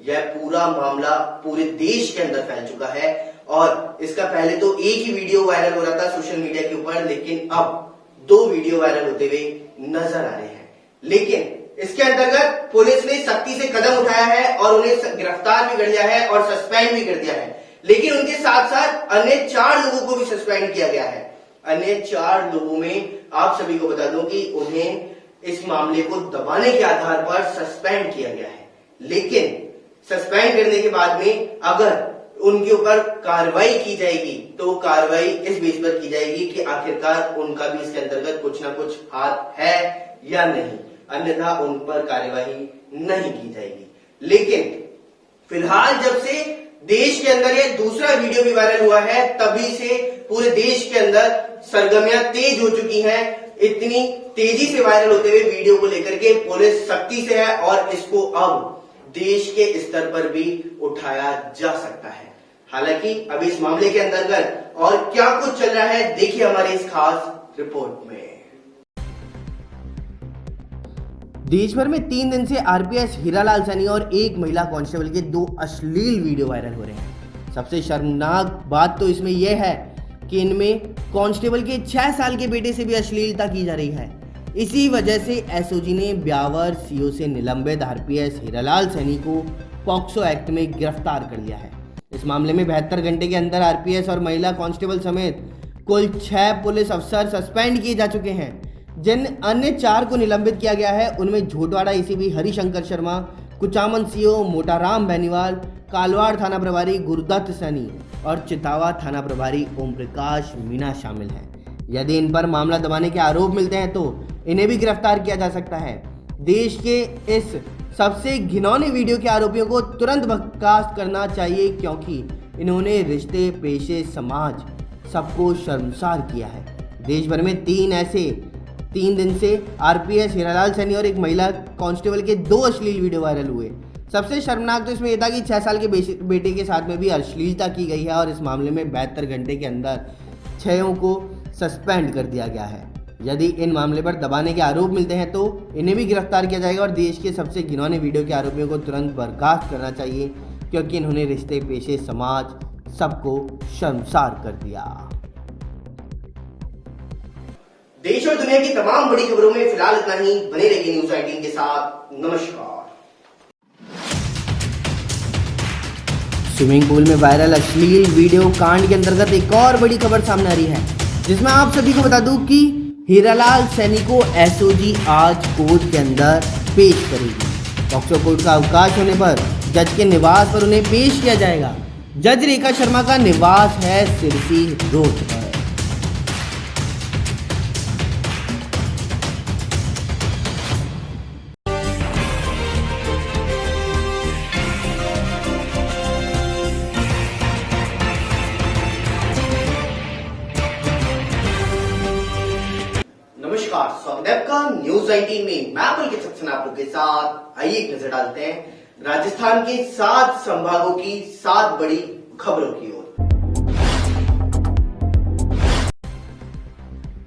यह पूरा मामला पूरे देश के अंदर फैल चुका है और इसका पहले तो एक ही वीडियो वायरल हो रहा था सोशल मीडिया के ऊपर, लेकिन अब 2 वीडियो वायरल होते हुए नजर आ रहे हैं। लेकिन इसके अंतर्गत पुलिस ने सख्ती से कदम उठाया है और उन्हें गिरफ्तार भी कर लिया है और सस्पेंड भी कर दिया है, लेकिन उनके साथ साथ अन्य 4 लोगों को भी सस्पेंड किया गया है। अन्य 4 लोगों में आप सभी को बता दूं कि उन्हें इस मामले को दबाने के आधार पर सस्पेंड किया गया है, लेकिन सस्पेंड करने के बाद में अगर उनके ऊपर कार्रवाई की जाएगी तो कार्रवाई इस बेस पर की जाएगी कि आखिरकार उनका भी इसके अंतर्गत कुछ ना कुछ हाथ है या नहीं, अन्यथा उन पर कार्यवाही नहीं की जाएगी। लेकिन फिलहाल जब से देश के अंदर ये दूसरा वीडियो भी वायरल हुआ है, तभी से पूरे देश के अंदर सरगर्मियां तेज हो चुकी हैं। इतनी तेजी से वायरल होते हुए वीडियो को लेकर के पुलिस सख्ती से है और इसको अब देश के स्तर पर भी उठाया जा सकता है। हालांकि अभी इस मामले के अंतर्गत और क्या कुछ चल रहा है, देखिए हमारी इस खास रिपोर्ट में। देश भर में 3 दिन से आरपीएस हीरालाल सैनी और एक महिला कांस्टेबल के 2 अश्लील वीडियो वायरल हो रहे हैं। सबसे शर्मनाक बात तो इसमें यह है कि इनमें कांस्टेबल के 6 साल के बेटे से भी अश्लीलता की जा रही है। इसी वजह से एसओजी ने ब्यावर सीओ से निलंबित आरपीएस हीरालाल सैनी को पॉक्सो एक्ट में गिरफ्तार कर लिया है। इस मामले में 72 घंटे के अंदर आरपीएस और महिला कांस्टेबल समेत कुल 6 पुलिस अफसर सस्पेंड किए जा चुके हैं। जिन अन्य 4 को निलंबित किया गया है उनमें झोटवाड़ा एसीपी हरिशंकर शर्मा, कुचामन सीओ मोटाराम बेनीवाल, कालवाड़ थाना प्रभारी गुरुदत्त सैनी और चितावा थाना प्रभारी ओम प्रकाश मीना शामिल हैं। यदि इन पर मामला दबाने के आरोप मिलते हैं तो इन्हें भी गिरफ्तार किया जा सकता है। देश के इस सबसे घिनौने वीडियो के आरोपियों को तुरंत बर्खास्त करना चाहिए, क्योंकि इन्होंने रिश्ते, पेशे, समाज सबको शर्मसार किया है। देश भर में 3 दिन से आरपीएस हीरालाल सैनी और एक महिला कांस्टेबल के 2 अश्लील वीडियो वायरल हुए। सबसे शर्मनाक तो इसमें यह था कि 6 साल के बेटे के साथ में भी अश्लीलता की गई है और इस मामले में 72 घंटे के अंदर 6 को सस्पेंड कर दिया गया है। यदि इन मामले पर दबाने के आरोप मिलते हैं तो इन्हें भी गिरफ्तार किया जाएगा और देश के सबसे घिनौने वीडियो के आरोपियों को तुरंत बर्खास्त करना चाहिए, क्योंकि इन्होंने रिश्ते, पेशे, समाज सबको शर्मसार कर दिया। देश और दुनिया की तमाम बड़ी खबरों में फिलहाल इतना ही। बने रहिए न्यूज 18 के साथ। नमस्कार। स्विमिंग पूल में वायरल अश्लील वीडियो कांड के अंतर्गत एक और बड़ी खबर सामने आ रही है, जिसमें आप सभी को बता दूं कि हीरालाल सैनी को एसओजी आज कोर्ट के अंदर पेश करेगी। पॉक्सो कोर्ट का अवकाश होने पर जज के निवास पर उन्हें पेश किया जाएगा। जज रेखा शर्मा का निवास है सिरसी रोड पर। नमस्कार, स्वागत है आपका न्यूज 19 में। मैं पुलकित सक्सेना आप लोग के साथ। आइए एक नजर डालते हैं राजस्थान के 7 संभागों की 7 बड़ी खबरों की ओर।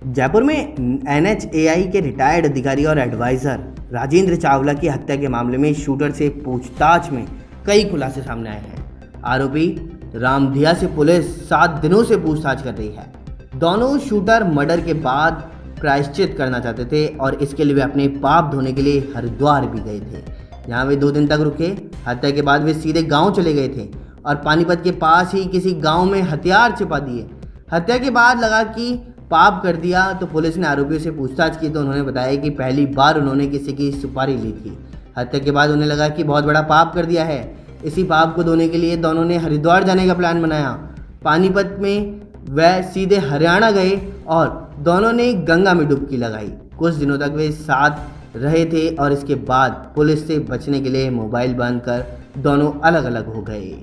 जयपुर में एनएचएआई के रिटायर्ड अधिकारी और एडवाइजर राजेंद्र चावला की हत्या के मामले में शूटर से पूछताछ में कई खुलासे सामने आए हैं। आरोपी रामधिया से पुलिस 7 दिनों से पूछताछ कर रही है। दोनों शूटर मर्डर के बाद प्रायश्चित करना चाहते थे और इसके लिए वे अपने पाप धोने के लिए हरिद्वार भी गए थे। यहाँ वे 2 दिन तक रुके। हत्या के बाद वे सीधे गांव चले गए थे और पानीपत के पास ही किसी गांव में हथियार छिपा दिए। हत्या के बाद लगा कि पाप कर दिया तो पुलिस ने आरोपियों से पूछताछ की तो उन्होंने बताया कि पहली बार उन्होंने किसी की सुपारी ली थी। हत्या के बाद उन्हें लगा कि बहुत बड़ा पाप कर दिया है। इसी पाप को धोने के लिए दोनों ने हरिद्वार जाने का प्लान बनाया। पानीपत में वह सीधे हरियाणा गए और दोनों ने गंगा में डुबकी लगाई। कुछ दिनों तक वे साथ रहे थे और इसके बाद पुलिस से बचने के लिए मोबाइल बंद कर दोनों अलग अलग हो गए।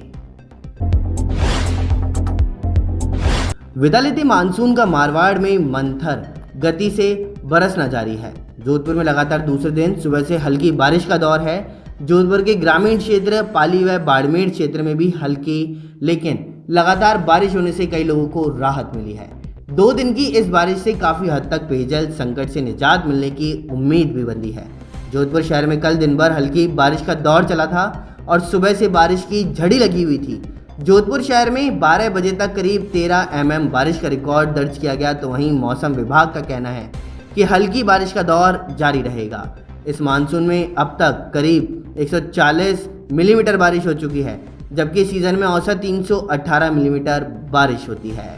विदा लेते मानसून का मारवाड़ में मंथर गति से बरसना जारी है। जोधपुर में लगातार दूसरे दिन सुबह से हल्की बारिश का दौर है। जोधपुर के ग्रामीण क्षेत्र, पाली व बाड़मेर क्षेत्र में भी हल्की लेकिन लगातार बारिश होने से कई लोगों को राहत मिली है। 2 दिन की इस बारिश से काफी हद तक पेयजल संकट से निजात मिलने की उम्मीद भी बंधी है। जोधपुर शहर में कल दिन भर हल्की बारिश का दौर चला था और सुबह से बारिश की झड़ी लगी हुई थी। जोधपुर शहर में 12 बजे तक करीब 13 mm बारिश का रिकॉर्ड दर्ज किया गया। तो वहीं मौसम विभाग का कहना है कि हल्की बारिश का दौर जारी रहेगा। इस मानसून में अब तक करीब 140 मिलीमीटर बारिश हो चुकी है, जबकि सीजन में औसत 318 मिलीमीटर बारिश होती है।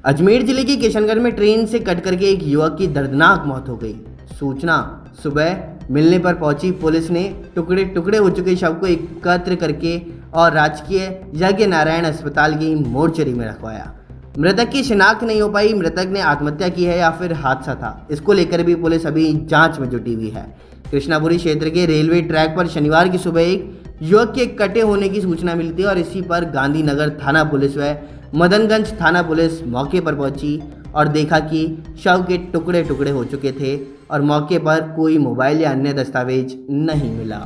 अजमेर जिले के किशनगढ़ में ट्रेन से कट करके एक युवक की दर्दनाक मौत हो गई। सूचना सुबह मिलने पर पहुंची पुलिस ने टुकड़े टुकड़े हो चुके शव को एकत्र करके और राजकीय यज्ञ नारायण अस्पताल की मोर्चरी में रखवाया। मृतक की शिनाख्त नहीं हो पाई। मृतक ने आत्महत्या की है या फिर हादसा था, इसको लेकर भी पुलिस अभी जांच में जुटी हुई है। कृष्णापुरी क्षेत्र के रेलवे ट्रैक पर शनिवार की सुबह एक युवक के कटे होने की सूचना मिली थी और इसी पर गांधीनगर थाना पुलिस व मदनगंज थाना पुलिस मौके पर पहुंची और देखा कि शव के टुकड़े टुकड़े हो चुके थे और मौके पर कोई मोबाइल या अन्य दस्तावेज नहीं मिला।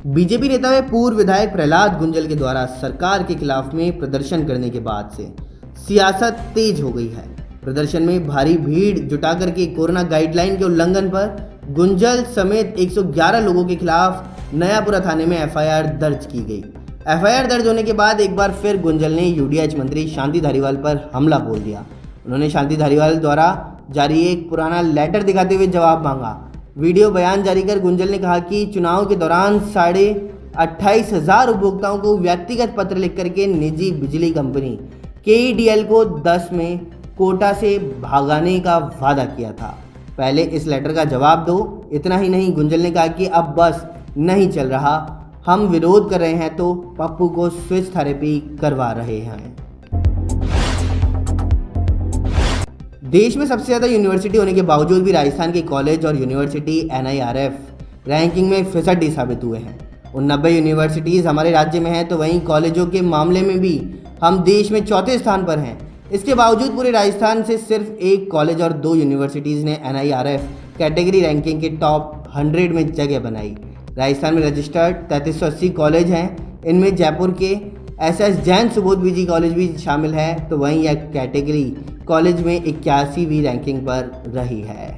बीजेपी नेता व पूर्व विधायक प्रहलाद गुंजल के द्वारा सरकार के खिलाफ में प्रदर्शन करने के बाद से सियासत तेज हो गई है। प्रदर्शन में भारी भीड़ जुटा करके कोरोना गाइडलाइन के उल्लंघन पर गुंजल समेत 111 लोगों के खिलाफ नयापुरा थाने में एफआईआर दर्ज की गई। एफआईआर दर्ज होने के बाद एक बार फिर गुंजल ने यूडीएच मंत्री शांति धारीवाल पर हमला बोल दिया। उन्होंने शांति धारीवाल द्वारा जारी एक पुराना लेटर दिखाते हुए जवाब मांगा। वीडियो बयान जारी कर गुंजल ने कहा कि चुनाव के दौरान 28,500 उपभोक्ताओं को व्यक्तिगत पत्र लिख करके निजी बिजली कंपनी KEDL को 10 में कोटा से भागाने का वादा किया था। पहले इस लेटर का जवाब दो। इतना ही नहीं, गुंजल ने कहा कि अब बस नहीं चल रहा, हम विरोध कर रहे हैं तो पप्पू को स्विच थेरेपी करवा रहे हैं। देश में सबसे ज़्यादा यूनिवर्सिटी होने के बावजूद भी राजस्थान के कॉलेज और यूनिवर्सिटी NIRF रैंकिंग में फिसड्डी साबित हुए हैं। 90 यूनिवर्सिटीज़ हमारे राज्य में हैं, तो वहीं कॉलेजों के मामले में भी हम देश में 4थे स्थान पर हैं। इसके बावजूद पूरे राजस्थान से सिर्फ एक कॉलेज और 2 यूनिवर्सिटीज़ ने NIRF कैटेगरी रैंकिंग के टॉप 100 में जगह बनाई। राजस्थान में रजिस्टर्ड 3380 कॉलेज हैं। इनमें जयपुर के SS जैन सुबोध बीजी कॉलेज भी शामिल है। तो वहीं यह कैटेगरी कॉलेज में 81वीं रैंकिंग पर रही है।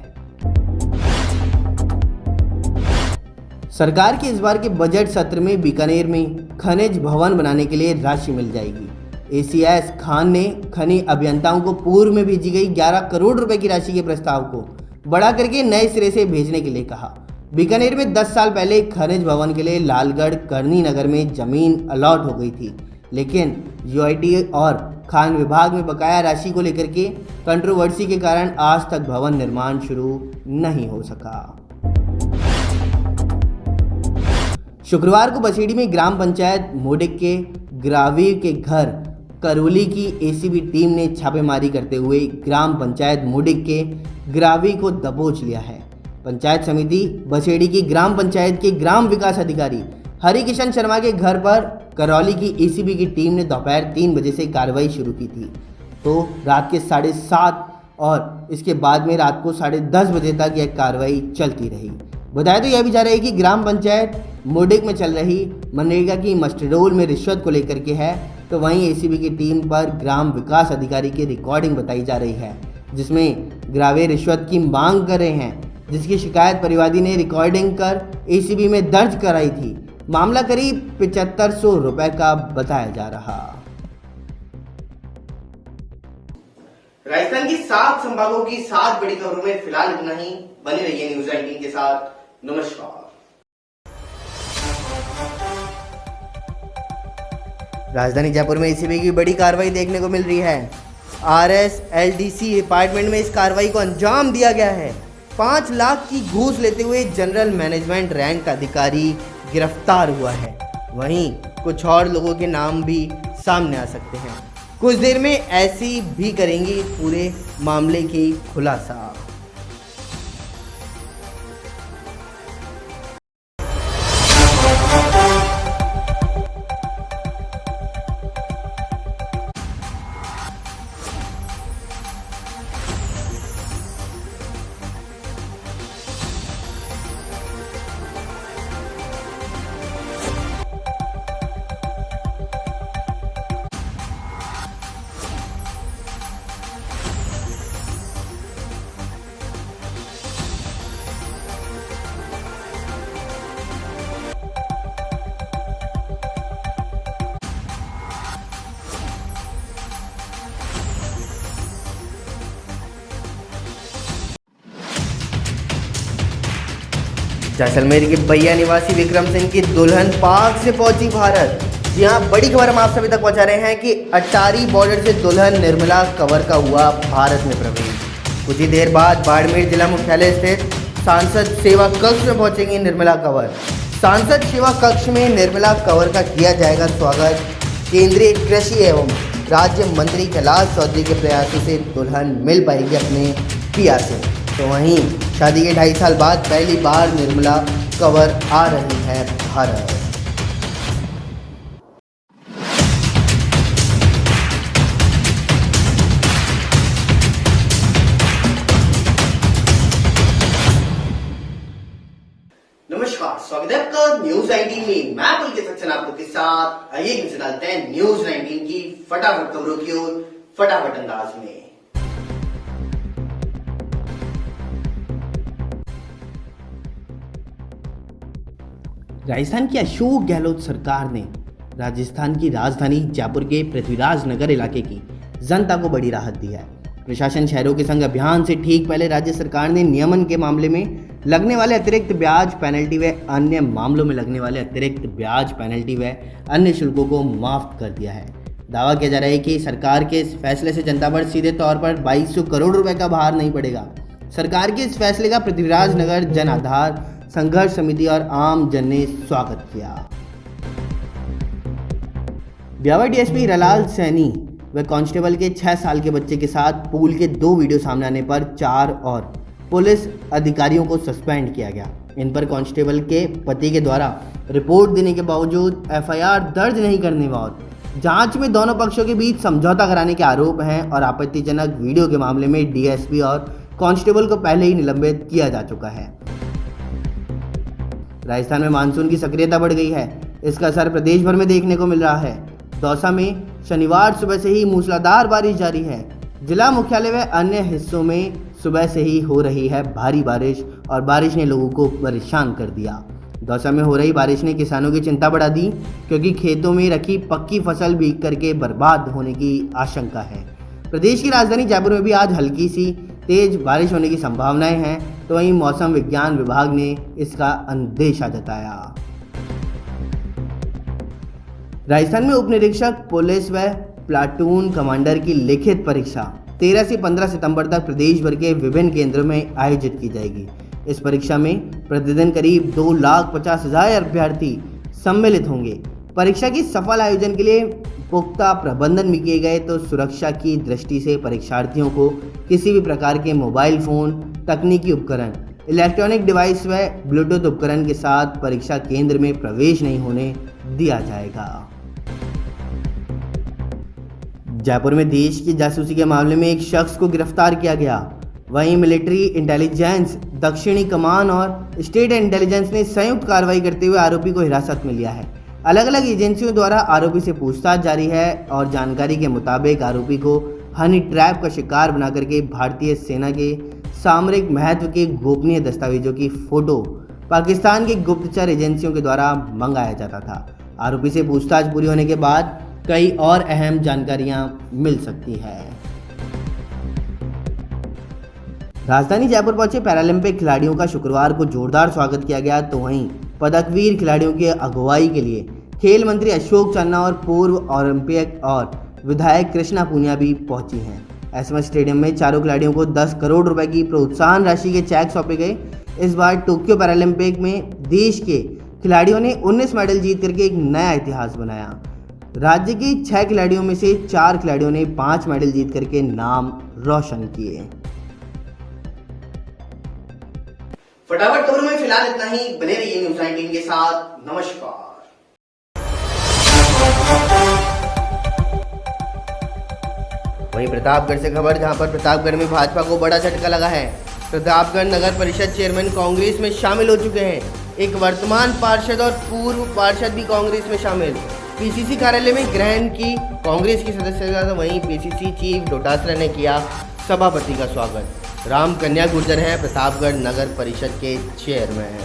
सरकार के इस बार के बजट सत्र में बीकानेर में खनिज भवन बनाने के लिए राशि मिल जाएगी। ACS खान ने खनि अभियंताओं को पूर्व में भेजी गई 11 करोड़ रुपए की राशि के प्रस्ताव को बढ़ा करके नए सिरे से भेजने के लिए कहा। बीकानेर में 10 साल पहले खनिज भवन के लिए लालगढ़ करनी नगर में जमीन अलॉट हो गई थी, लेकिन UIT और खान विभाग में बकाया राशि को लेकर के कंट्रोवर्सी के कारण आज तक भवन निर्माण शुरू नहीं हो सका। शुक्रवार को बसेड़ी में ग्राम पंचायत मोडिक के ग्रावी के घर करौली की ACB टीम ने छापेमारी करते हुए ग्राम पंचायत मोडिक के ग्रावी को दबोच लिया है। पंचायत समिति बसेड़ी की ग्राम पंचायत के ग्राम विकास अधिकारी हरिकिशन शर्मा के घर पर करौली की ACB की टीम ने दोपहर 3 बजे से कार्रवाई शुरू की थी, तो रात के 7:30 और इसके बाद में रात को 10:30 बजे तक यह कार्रवाई चलती रही। बताया तो यह भी जा रहा है कि ग्राम पंचायत मोडिक में चल रही मनरेगा की मस्टररोल में रिश्वत को लेकर के है। तो वहीं ACB की टीम पर ग्राम विकास अधिकारी की रिकॉर्डिंग बताई जा रही है, जिसमें ग्रावे रिश्वत की मांग कर रहे हैं, जिसकी शिकायत परिवादी ने रिकॉर्डिंग कर ACB में दर्ज कराई थी। मामला करीब 7500 रुपए का बताया जा रहा। राजस्थान की 7 संभागों की 7 बड़ी खबरों में फिलहाल इतना ही। बने रहिए न्यूज़ 19 के साथ। नमस्कार। राजधानी जयपुर में ACB की बड़ी कार्रवाई देखने को मिल रही है। RSLDC अपार्टमेंट में इस कार्रवाई को अंजाम दिया गया है। 5 लाख की घूस लेते हुए जनरल मैनेजमेंट रैंक का अधिकारी गिरफ्तार हुआ है। वहीं कुछ और लोगों के नाम भी सामने आ सकते हैं। कुछ देर में ऐसी भी करेंगे पूरे मामले की खुलासा। जैसलमेर के बैया निवासी विक्रम सिंह की दुल्हन पाक से पहुंची भारत। जी हां, बड़ी खबर हम आप सभी तक पहुंचा रहे हैं कि अटारी बॉर्डर से दुल्हन निर्मला कंवर का हुआ भारत में प्रवेश। कुछ ही देर बाद बाड़मेर जिला मुख्यालय स्थित सांसद सेवा कक्ष में पहुंचेंगी निर्मला कंवर। सांसद सेवा कक्ष में निर्मला कंवर का किया जाएगा स्वागत। केंद्रीय कृषि एवं राज्य मंत्री कैलाश चौधरी के प्रयासों से दुल्हन मिल पाएगी अपने पिया से। तो वहीं शादी के 2.5 साल बाद पहली बार निर्मला कंवर आ रही है भारत। नमस्कार, स्वागत है आपका न्यूज 19 में। मैं पुलकित सच्चन आपके साथ। आइए इनसे डालते हैं न्यूज 19 की फटाफट खबरों की ओर फटाफट अंदाज में। राजस्थान की अशोक गहलोत सरकार ने राजस्थान की राजधानी जयपुर के पृथ्वीराज नगर इलाके की जनता को बड़ी राहत दी है। प्रशासन शहरों के संग अभियान से ठीक पहले राज्य सरकार ने नियमन के मामले में लगने वाले अतिरिक्त ब्याज पेनल्टी व अन्य मामलों में लगने वाले अतिरिक्त ब्याज पेनल्टी व अन्य शुल्कों को माफ कर दिया है। दावा किया जा रहा है कि सरकार के इस फैसले से जनता पर सीधे तौर पर 2200 करोड़ रुपए का भार नहीं पड़ेगा। सरकार के इस फैसले का पृथ्वीराज नगर जन आधार संघर्ष समिति और आम जन ने स्वागत किया। ब्यावर डीएसपी रलाल सैनी व कांस्टेबल के 6 साल के बच्चे के साथ पूल के 2 वीडियो सामने आने पर 4 और पुलिस अधिकारियों को सस्पेंड किया गया। इन पर कांस्टेबल के पति के द्वारा रिपोर्ट देने के बावजूद एफआईआर दर्ज नहीं करने और जांच में दोनों पक्षों के बीच समझौता कराने के आरोप हैं और आपत्तिजनक वीडियो के मामले में डीएसपी और कांस्टेबल को पहले ही निलंबित किया जा चुका है। राजस्थान में मानसून की सक्रियता बढ़ गई है। इसका असर प्रदेश भर में देखने को मिल रहा है। दौसा में शनिवार सुबह से ही मूसलाधार बारिश जारी है। जिला मुख्यालय व अन्य हिस्सों में सुबह से ही हो रही है भारी बारिश और बारिश ने लोगों को परेशान कर दिया। दौसा में हो रही बारिश ने किसानों की चिंता बढ़ा दी, क्योंकि खेतों में रखी पक्की फसल भीग करके बर्बाद होने की आशंका है। प्रदेश की राजधानी जयपुर में भी आज हल्की सी तेज बारिश होने की संभावनाएं हैं, तो वहीं मौसम विज्ञान विभाग ने इसका अंदेशा जताया। राजस्थान में उप निरीक्षक पुलिस व प्लाटून कमांडर की लिखित परीक्षा 13 से 15 सितंबर तक प्रदेश भर के विभिन्न केंद्रों में आयोजित की जाएगी। इस परीक्षा में प्रतिदिन करीब 2,50,000 अभ्यर्थी सम्मिलित होंगे। परीक्षा की सफल आयोजन के लिए पुख्ता प्रबंधन भी किए गए, तो सुरक्षा की दृष्टि से परीक्षार्थियों को किसी भी प्रकार के मोबाइल फोन, तकनीकी उपकरण, इलेक्ट्रॉनिक डिवाइस व ब्लूटूथ उपकरण के साथ परीक्षा केंद्र में प्रवेश नहीं होने दिया जाएगा। जयपुर में देश की जासूसी के मामले में एक शख्स को गिरफ्तार किया गया। वहीं मिलिट्री इंटेलिजेंस, दक्षिणी कमान और स्टेट इंटेलिजेंस ने संयुक्त कार्रवाई करते हुए आरोपी को हिरासत में लिया है। अलग अलग एजेंसियों द्वारा आरोपी से पूछताछ जारी है और जानकारी के मुताबिक आरोपी को हनी ट्रैप का शिकार बना करके भारतीय सेना के सामरिक महत्व के गोपनीय दस्तावेजों की फोटो पाकिस्तान की गुप्तचर एजेंसियों के द्वारा मंगाया जाता था। आरोपी से पूछताछ पूरी होने के बाद कई और अहम जानकारियां मिल सकती है। राजधानी जयपुर पहुंचे पैरालंपिक खिलाड़ियों का शुक्रवार को जोरदार स्वागत किया गया, तो वहीं पदकवीर खिलाड़ियों की अगुवाई के लिए खेल मंत्री अशोक चांदना और पूर्व ओलंपिक और विधायक कृष्णा पूनिया भी पहुंची हैं। एसएमएस स्टेडियम में चारों खिलाड़ियों को 10 करोड़ रुपए की प्रोत्साहन राशि के चेक सौंपे गए। इस बार टोक्यो पैरालंपिक में देश के खिलाड़ियों ने 19 मेडल जीत करके एक नया इतिहास बनाया। राज्य के 6 खिलाड़ियों में से 4 खिलाड़ियों ने 5 मेडल जीत करके नाम रोशन किए। फटाफट खबरों में फिलहाल इतना ही। बने रहिए न्यूज़ 19 के साथ। नमस्कार। वहीं प्रतापगढ़ से खबर, जहां पर प्रतापगढ़ में भाजपा को बड़ा झटका लगा है। प्रतापगढ़ नगर परिषद चेयरमैन कांग्रेस में शामिल हो चुके हैं। एक वर्तमान पार्षद और पूर्व पार्षद भी कांग्रेस में शामिल। पीसीसी कार्यालय में ग्रहण की कांग्रेस की सदस्यता। वहीं पीसीसी चीफ डोटासरा ने किया सभापति का स्वागत। राम कन्या गुर्जर हैं प्रतापगढ़ नगर परिषद के चेयरमैन।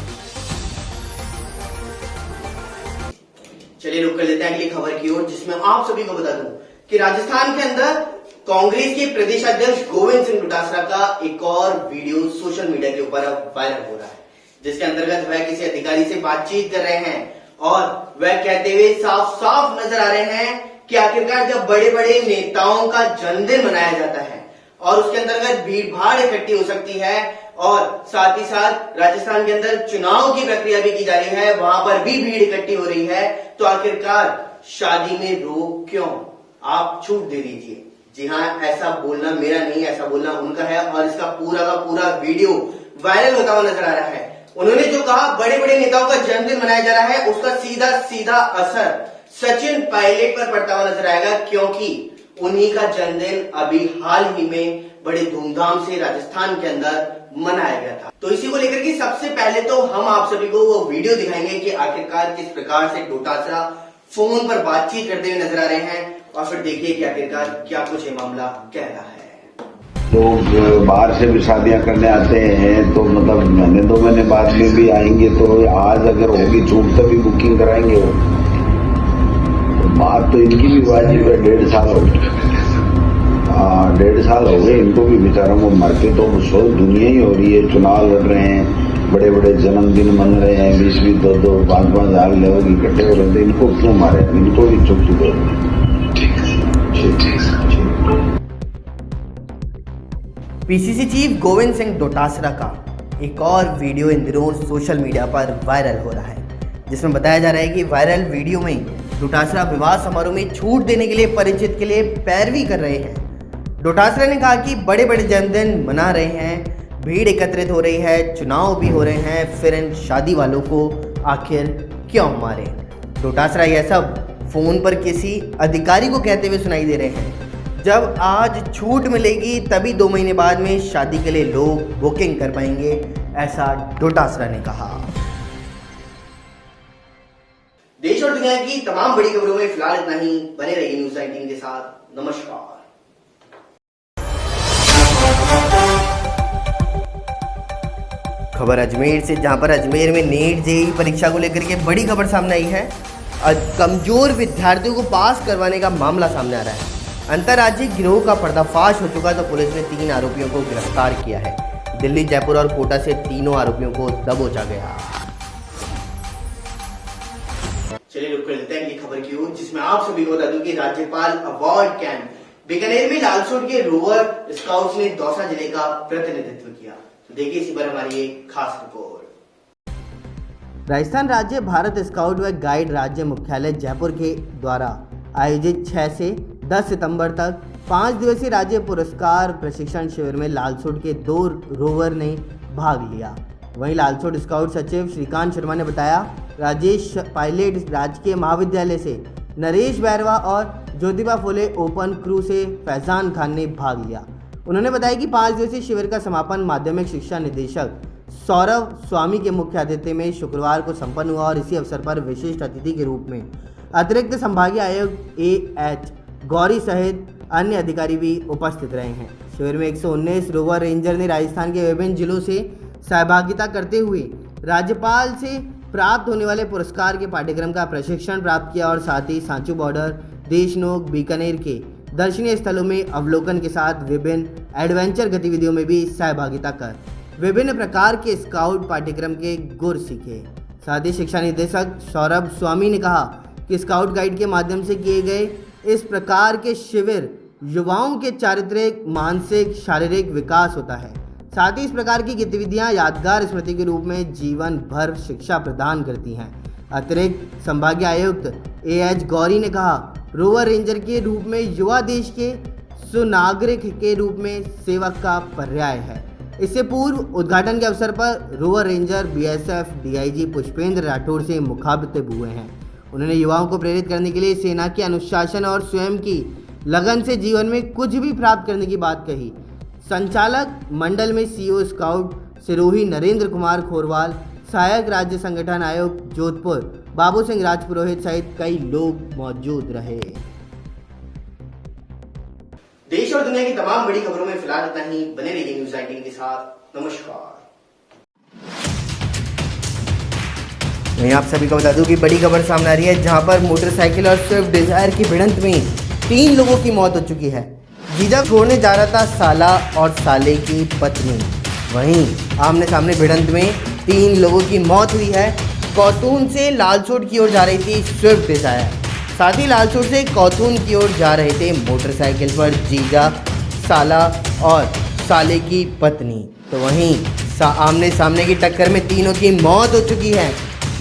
चलिए रुक कर लेते हैं अगली खबर की ओर, जिसमें आप सभी को बता दूं कि राजस्थान के अंदर कांग्रेस के प्रदेश अध्यक्ष गोविंद सिंह डोटासरा का एक और वीडियो सोशल मीडिया के ऊपर अब वायरल हो रहा है, जिसके अंतर्गत वह किसी अधिकारी से बातचीत कर रहे हैं और वह कहते हुए साफ साफ नजर आ रहे हैं कि आखिरकार जब बड़े बड़े नेताओं का जन्मदिन मनाया जाता है और उसके अंतर्गत भीड़ भाड़ इकट्ठी हो सकती है और साथ ही साथ राजस्थान के अंदर चुनाव की प्रक्रिया भी की जा रही है, वहां पर भी भीड़ इकट्ठी हो रही है, तो आखिरकार शादी में रोक क्यों? आप छूट दे दीजिए। जी हाँ, ऐसा बोलना मेरा नहीं, ऐसा बोलना उनका है और इसका पूरा का पूरा वीडियो वायरल होता हुआ नजर आ रहा है। उन्होंने जो कहा बड़े बड़े नेताओं का जन्मदिन मनाया जा रहा है, उसका सीधा सीधा असर सचिन पायलट पर पड़ता हुआ नजर आएगा, क्योंकि उन्हीं का जन्मदिन अभी हाल ही में बड़े धूमधाम से राजस्थान के अंदर मनाया गया था। तो इसी को लेकर के सबसे पहले तो हम आप सभी को वो वीडियो दिखाएंगे कि आखिरकार किस प्रकार से डोटासरा फोन पर बातचीत करते हुए नजर आ रहे हैं और फिर देखिए कि आखिरकार क्या कुछ ये मामला कह रहा है। लोग बाहर से भी शादियां करने आते हैं तो मतलब महीने 2 महीने बाद में भी आएंगे, तो आज अगर होगी छूट तभी बुकिंग कराएंगे वो। तो बात तो इनकी भी वाजिब है। 1.5 साल हो गए, 1.5 साल हो गए इनको भी बेचारों को मर के। तो सो दुनिया ही हो रही है, चुनाव लड़ रहे हैं, बड़े बड़े जन्मदिन मन रहे हैं, 20-20, 2-2, 5-5 हजार लोग इकट्ठे हो रहे थे। इनको क्यों मारे? इनको भी चुप दो। पीसीसी चीफ गोविंद सिंह डोटासरा का एक और वीडियो इन दिनों सोशल मीडिया पर वायरल हो रहा है, जिसमें बताया जा रहा है कि वायरल वीडियो में डोटासरा विवाह समारोह में छूट देने के लिए परिचित के लिए पैरवी कर रहे हैं। डोटासरा ने कहा कि बड़े बड़े जन्मदिन मना रहे हैं, भीड़ एकत्रित हो रही है, चुनाव भी हो रहे हैं, फिर इन शादी वालों को आखिर क्यों मारे? डोटासरा यह सब फोन पर किसी अधिकारी को कहते हुए सुनाई दे रहे हैं। जब आज छूट मिलेगी तभी 2 महीने बाद में शादी के लिए लोग बुकिंग कर पाएंगे, ऐसा डोटासरा ने कहा। देश और दुनिया की तमाम बड़ी खबरों में फिलहाल इतना ही। बने रहिए न्यूज़ 19 के साथ। नमस्कार। खबर अजमेर से, जहां पर अजमेर में नीट जेईई परीक्षा को लेकर के बड़ी खबर सामने आई है। कमजोर विद्यार्थियों को पास करवाने का मामला सामने आ रहा है। अंतर्राज्यीय गिरोह का पर्दाफाश हो चुका, तो पुलिस ने 3 आरोपियों को गिरफ्तार किया है। दिल्ली, जयपुर और कोटा से तीनों आरोपियों को दबोचा गया। चलिए रुक कर लेते हैं अगली खबर की ओर, जिसमें आप सभी को बता दूं कि राज्यपाल अवार्ड कैंप बीकानेर में लालसोट के रोवर स्काउट्स ने दौसा जिले का प्रतिनिधित्व किया। तो देखिए इसी पर हमारी एक खास रिपोर्ट। राजस्थान राज्य भारत स्काउट व गाइड राज्य मुख्यालय जयपुर के द्वारा आयोजित 6 से 10 सितंबर तक 5 दिवसीय राज्य पुरस्कार प्रशिक्षण शिविर में लालसोट के 2 रोवर ने भाग लिया। वहीं लालसोट स्काउट सचिव श्रीकांत शर्मा ने बताया, राजेश पायलट राजकीय महाविद्यालय से नरेश बैरवा और ज्योतिबा फुले ओपन क्रू से फैजान खान ने भाग लिया। उन्होंने बताया कि 5 दिवसीय शिविर का समापन माध्यमिक शिक्षा निदेशक सौरभ स्वामी के मुख्य आतिथ्य में शुक्रवार को संपन्न हुआ और इसी अवसर पर विशिष्ट अतिथि के रूप में अतिरिक्त संभागीय आयुक्त AH गौरी सहित अन्य अधिकारी भी उपस्थित रहे हैं। शिविर में 119 रोवर रेंजर ने राजस्थान के विभिन्न जिलों से सहभागिता करते हुए राज्यपाल से प्राप्त होने वाले पुरस्कार के पाठ्यक्रम का प्रशिक्षण प्राप्त किया और साथ ही सांचू बॉर्डर, देशनोक, बीकानेर के दर्शनीय स्थलों में अवलोकन के साथ विभिन्न एडवेंचर गतिविधियों में भी सहभागिता कर विभिन्न प्रकार के स्काउट पाठ्यक्रम के गुर सीखे। साथ ही शिक्षा निदेशक सौरभ स्वामी ने कहा कि स्काउट गाइड के माध्यम से किए गए इस प्रकार के शिविर युवाओं के चारित्रिक, मानसिक, शारीरिक विकास होता है। साथ ही इस प्रकार की गतिविधियां यादगार स्मृति के रूप में जीवन भर शिक्षा प्रदान करती हैं। अतिरिक्त संभागीय आयुक्त एएच गौरी ने कहा, रोवर रेंजर के रूप में युवा देश के सुनागरिक के रूप में सेवक का पर्याय है। इससे पूर्व उद्घाटन के अवसर पर rover ranger BSF DIG Pushpendra Rathore से मुखातिब हुए हैं। उन्होंने युवाओं को प्रेरित करने के लिए सेना के अनुशासन और स्वयं की लगन से जीवन में कुछ भी प्राप्त करने की बात कही। संचालक मंडल में सीओ स्काउट सिरोही नरेंद्र कुमार खोरवाल, सहायक राज्य संगठन आयुक्त जोधपुर बाबू सिंह राजपुरोहित सहित कई लोग मौजूद रहे। देश और दुनिया की तमाम बड़ी खबरों में फिलहाल इतना ही। बने रहिए न्यूज़ 19 के साथ। नमस्कार। मैं आप सभी को बता दूं कि बड़ी खबर सामने आ रही है, जहां पर मोटरसाइकिल और स्विफ्ट डिजायर की भिड़ंत में 3 लोगों की मौत हो चुकी है। जीजा छोड़ने जा रहा था साला और साले की पत्नी। वहीं आमने सामने भिड़ंत में 3 लोगों की मौत हुई है। कौतून से लालसोट की ओर जा रही थी स्विफ्ट डिजायर, साथ ही लालसोट से कौतून की ओर जा रहे थे मोटरसाइकिल पर जीजा, साला और साले की पत्नी। तो वहीं आमने सामने की टक्कर में तीनों की मौत हो चुकी है।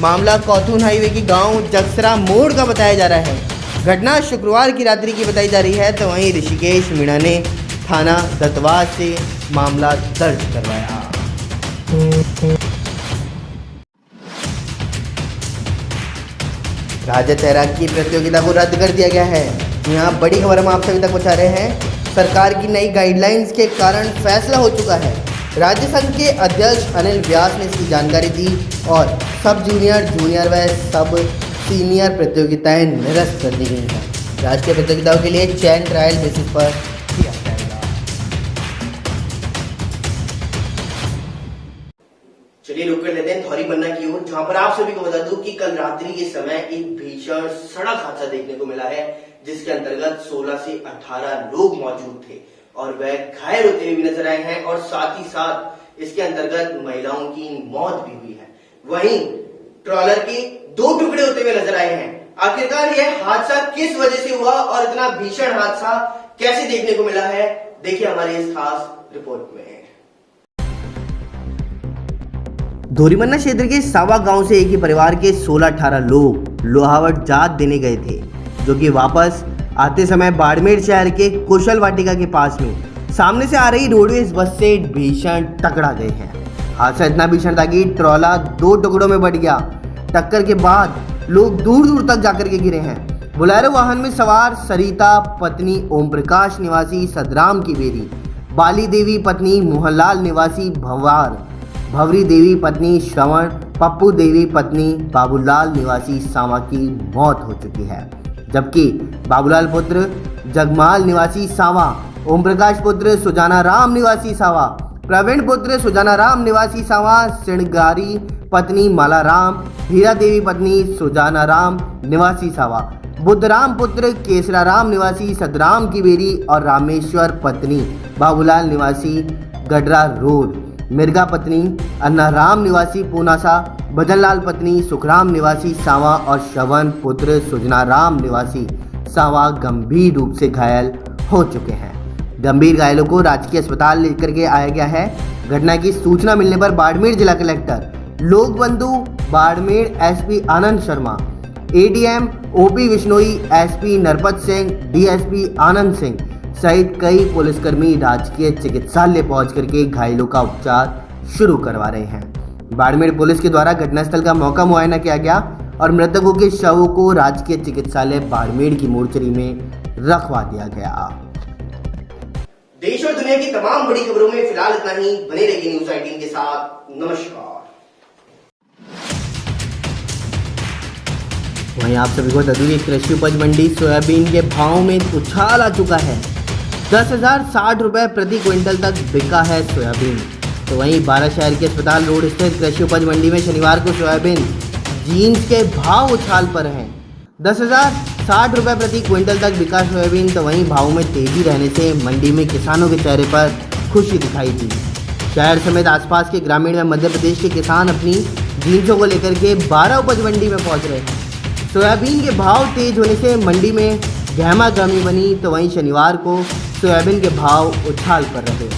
मामला कौतून हाईवे की गांव जगसरा मोड़ का बताया जा रहा है। घटना शुक्रवार की रात्रि की बताई जा रही है। तो वहीं ऋषिकेश मीणा ने थाना दत्तवास से मामला दर्ज करवाया। राज्य तैराकी प्रतियोगिता को रद्द कर दिया गया है। यहाँ बड़ी खबर हम आप सभी तक पहुँचा रहे हैं। सरकार की नई गाइडलाइंस के कारण फैसला हो चुका है। राज्य संघ के अध्यक्ष अनिल व्यास ने इसकी जानकारी दी और सब जूनियर, जूनियर व सब सीनियर प्रतियोगिताएं निरस्त कर दी गई हैं। राष्ट्रीय प्रतियोगिताओं के लिए चयन ट्रायल बेसिस पर किया जाएगा। चलिए रुक कर लेते हैं धौरी पन्ना की ओर, जहां पर आप सभी को बता दूं कि कल रात्रि के समय एक भीषण सड़क हादसा देखने को मिला है, जिसके अंतर्गत 16 से 18 लोग मौजूद थे और वह घायल होते हुए भी नजर आए हैं और साथ ही साथ इसके अंतर्गत महिलाओं की मौत भी हुई है। वहीं ट्रॉलर के 2 टुकड़े होते हुए नजर आए हैं। आखिरकार यह हादसा किस वजह से हुआ और इतना भीषण हादसा कैसे देखने को मिला है, देखिए हमारी इस खास रिपोर्ट में। धोरीमन्ना क्षेत्र के सावा गांव से एक ही परिवार के 16-18 लोग लोहावट जात देने गए थे, जो कि वापस आते समय बाड़मेर शहर के कुशल वाटिका के पास में सामने से आ रही रोडवेज बस से भीषण टकरा गए हैं। हादसा इतना भीषण था कि ट्रॉला 2 टुकड़ों में बट गया। टक्कर के बाद लोग दूर दूर तक जाकर के गिरे हैं। बोलेरो वाहन में सवार सरिता पत्नी ओम प्रकाश निवासी सदराम की बेरी, बाली देवी पत्नी मोहनलाल निवासी भवार, भवरी देवी पत्नी श्रवण, पप्पू देवी पत्नी बाबूलाल निवासी सावा की मौत हो चुकी है। जबकि बाबूलाल पुत्र जगमाल निवासी सावा, ओम प्रकाश पुत्र सुजाना राम निवासी सावा, प्रवीण पुत्र सुजाना राम निवासी सावा, सिणगारी पत्नी माला राम, हीरा देवी पत्नी सुजाना राम निवासी सावा, बुद्धराम पुत्र केसरा राम निवासी सदराम की बेरी और रामेश्वर पत्नी बाबूलाल निवासी गडरा रोड, मिर्गा पत्नी अन्ना राम निवासी पूनासा, भजनलाल पत्नी सुखराम निवासी सावा और श्रवण पुत्र सुजना राम निवासी सावा गंभीर रूप से घायल हो चुके हैं। गंभीर घायलों को राजकीय अस्पताल लेकर के आया गया है। घटना की सूचना मिलने पर बाड़मेर जिला collector Lok Bandhu Barmer SP Anand Sharma, ADM OP Vishnoi, SP Narpat Singh, DSP Anand Singh सहित कई पुलिसकर्मी राजकीय चिकित्सालय पहुंच करके घायलों का उपचार शुरू करवा रहे हैं। बाड़मेर पुलिस के द्वारा घटनास्थल का मौका मुआयना किया गया और मृतकों के शवों को राजकीय चिकित्सालय बाड़मेर की मोर्चरी में रखवा दिया गया। देश और दुनिया की तमाम बड़ी खबरों में फिलहाल इतना ही। बने रहिए न्यूज़ 18 के साथ। नमस्कार। वहीं आप सभी को बता दूं कि कृषि उपज मंडी सोयाबीन के भाव में उछाल आ चुका है। 10,060 रुपए प्रति क्विंटल तक बिका है सोयाबीन। तो वहीं 12 शहर के अस्पताल रोड स्थित कृषि उपज मंडी में शनिवार को सोयाबीन जीन्स के भाव उछाल पर हैं। 10,060 रुपए प्रति क्विंटल तक बिका सोयाबीन। तो वहीं भाव में तेजी रहने से मंडी में किसानों के चेहरे पर खुशी दिखाई दी। शहर समेत आसपास के ग्रामीण व मध्य प्रदेश के किसान अपनी जीन्सों को लेकर के 12 उपज मंडी में पहुंच रहे हैं। सोयाबीन के भाव तेज होने से मंडी में गहमा गहमी बनी। तो वहीं शनिवार को सोयाबीन के भाव उछाल पर रहे।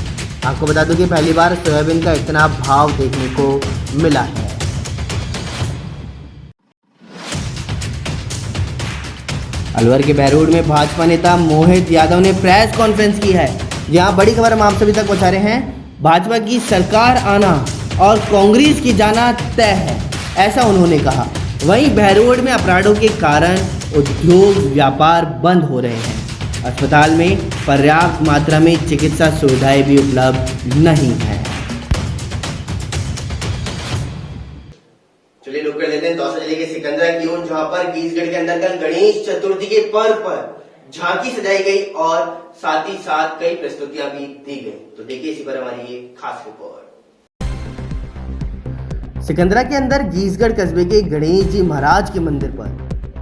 आपको बता दूं कि पहली बार सोयाबीन का इतना भाव देखने को मिला है। अलवर के बहरोड में भाजपा नेता मोहित यादव ने प्रेस कॉन्फ्रेंस की है, जहां बड़ी खबर हम आप सभी तक पहुंचा रहे हैं। भाजपा की सरकार आना और कांग्रेस की जाना तय है, ऐसा उन्होंने कहा। वहीं बहरोड में अपराधों के कारण उद्योग व्यापार बंद हो रहे हैं। अस्पताल में पर्याप्त मात्रा में चिकित्सा सुविधाएं भी उपलब्ध नहीं है। चलिए रुक कर लेते हैं दौसा जिले के सिकंदरा की ओर, जहां पर बीसगढ़ के अंदर कल गणेश चतुर्थी के पर्व पर झांकी सजाई गई और साथ ही साथ कई प्रस्तुतियां भी दी गई। तो देखिए इसी पर हमारी ये खास रिपोर्ट। सिकंदरा के अंदर गीसगढ़ कस्बे के गणेश जी महाराज के मंदिर पर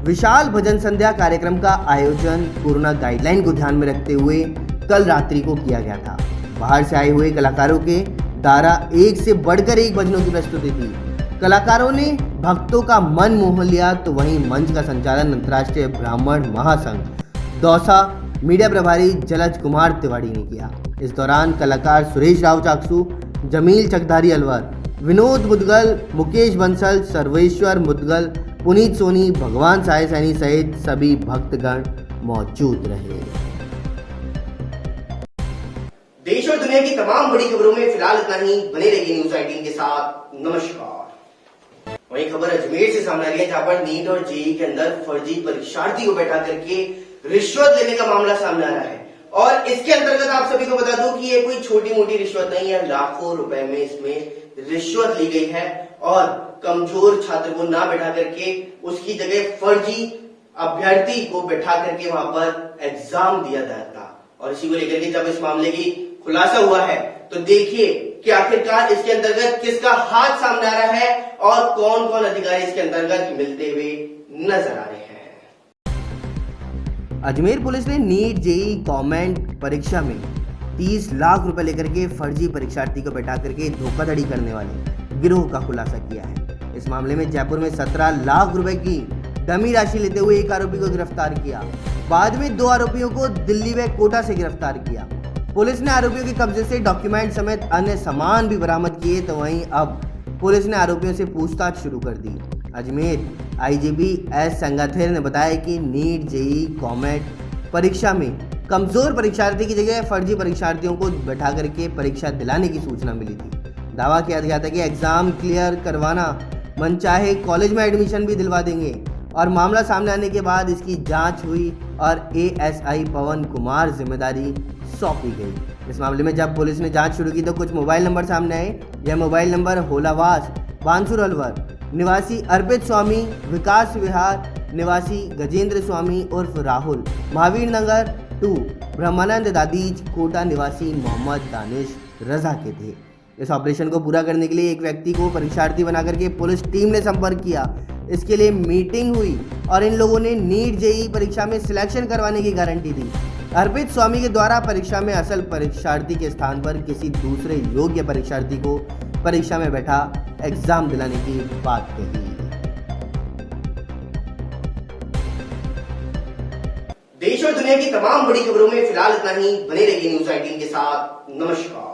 विशाल भजन संध्या कार्यक्रम का आयोजन कोरोना गाइडलाइन को ध्यान में रखते हुए कल रात्रि को किया गया था। बाहर से आए हुए कलाकारों के द्वारा एक से बढ़कर एक भजनों की प्रस्तुति थी। कलाकारों ने भक्तों का मन मोह लिया, तो वहीं मंच का संचालन अंतर्राष्ट्रीय ब्राह्मण महासंघ दौसा मीडिया प्रभारी जलज कुमार तिवारी ने किया। इस दौरान कलाकार सुरेश राव चाकसू, जमील चकधारी अलवर, विनोद मुदगल, मुकेश बंसल, सर्वेश्वर मुदगल, पुनीत सोनी, भगवान साय सैनी सहित सभी भक्तगण मौजूद रहे। देश और दुनिया की तमाम बड़ी खबरों में फिलहाल इतना ही। बने रहिए न्यूज 18 के साथ। नमस्कार। वही खबर अजमेर से सामने आ रही है, जहां पर नीट और जेईई के अंदर फर्जी परीक्षार्थी को बैठा करके रिश्वत लेने का मामला सामने आ रहा है। और इसके अंतर्गत आप सभी को बता दूं कि ये कोई छोटी मोटी रिश्वत नहीं है, लाखों रुपए में इसमें रिश्वत ली गई है और कमजोर छात्र को ना बैठा करके उसकी जगह फर्जी अभ्यर्थी को बैठा करके वहां पर एग्जाम दिया जाता। और इसी को लेकर के जब इस मामले की खुलासा हुआ है, तो देखिए कि आखिरकार इसके अंतर्गत किसका हाथ सामने आ रहा है और कौन कौन अधिकारी इसके अंतर्गत मिलते हुए नजर आ रहे हैं। अजमेर पुलिस ने नीट जेईई गवर्नमेंट परीक्षा में 30 लाख रुपए लेकर के फर्जी परीक्षार्थी को बैठा करके धोखाधड़ी करने वाले गिरोह का खुलासा किया है। इस मामले में जयपुर में 17 लाख रुपए की डमी राशि लेते हुए एक आरोपी को गिरफ्तार किया। बाद में 2 आरोपियों को दिल्ली व कोटा से गिरफ्तार किया। पुलिस ने आरोपियों के कब्जे से डॉक्यूमेंट समेत अन्य सामान भी बरामद किए। तो वहीं अब पुलिस ने आरोपियों से पूछताछ शुरू कर दी। अजमेर आईजीपी एस संगाथेर ने बताया कि नीट जेईई गवर्नमेंट परीक्षा में कमजोर परीक्षार्थी की जगह फर्जी परीक्षार्थियों को बैठा करके परीक्षा दिलाने की सूचना मिली थी। दावा किया गया था कि एग्जाम क्लियर करवाना, मनचाहे कॉलेज में एडमिशन भी दिलवा देंगे। और मामला सामने आने के बाद इसकी जांच हुई और एएसआई पवन कुमार जिम्मेदारी सौंपी गई। इस मामले में जब पुलिस ने जांच शुरू की तो कुछ मोबाइल नंबर सामने आए। यह मोबाइल नंबर होलावास बांसुर अलवर निवासी अर्पित स्वामी, विकास विहार निवासी गजेंद्र स्वामी उर्फ राहुल, महावीर नगर 2 ब्रह्मानंद दादीज कोटा निवासी मोहम्मद दानिश रजा के थे। इस ऑपरेशन को पूरा करने के लिए एक व्यक्ति को परीक्षार्थी बनाकर के पुलिस टीम ने संपर्क किया। इसके लिए मीटिंग हुई और इन लोगों ने नीट जेईई परीक्षा में सिलेक्शन करवाने की गारंटी दी। अर्पित स्वामी के द्वारा परीक्षा में असल परीक्षार्थी के स्थान पर किसी दूसरे योग्य परीक्षार्थी को परीक्षा में बैठा एग्जाम दिलाने की बात कही। देश और दुनिया की तमाम बड़ी खबरों में फिलहाल इतना ही। बने रहिए न्यूज 18 के साथ। नमस्कार।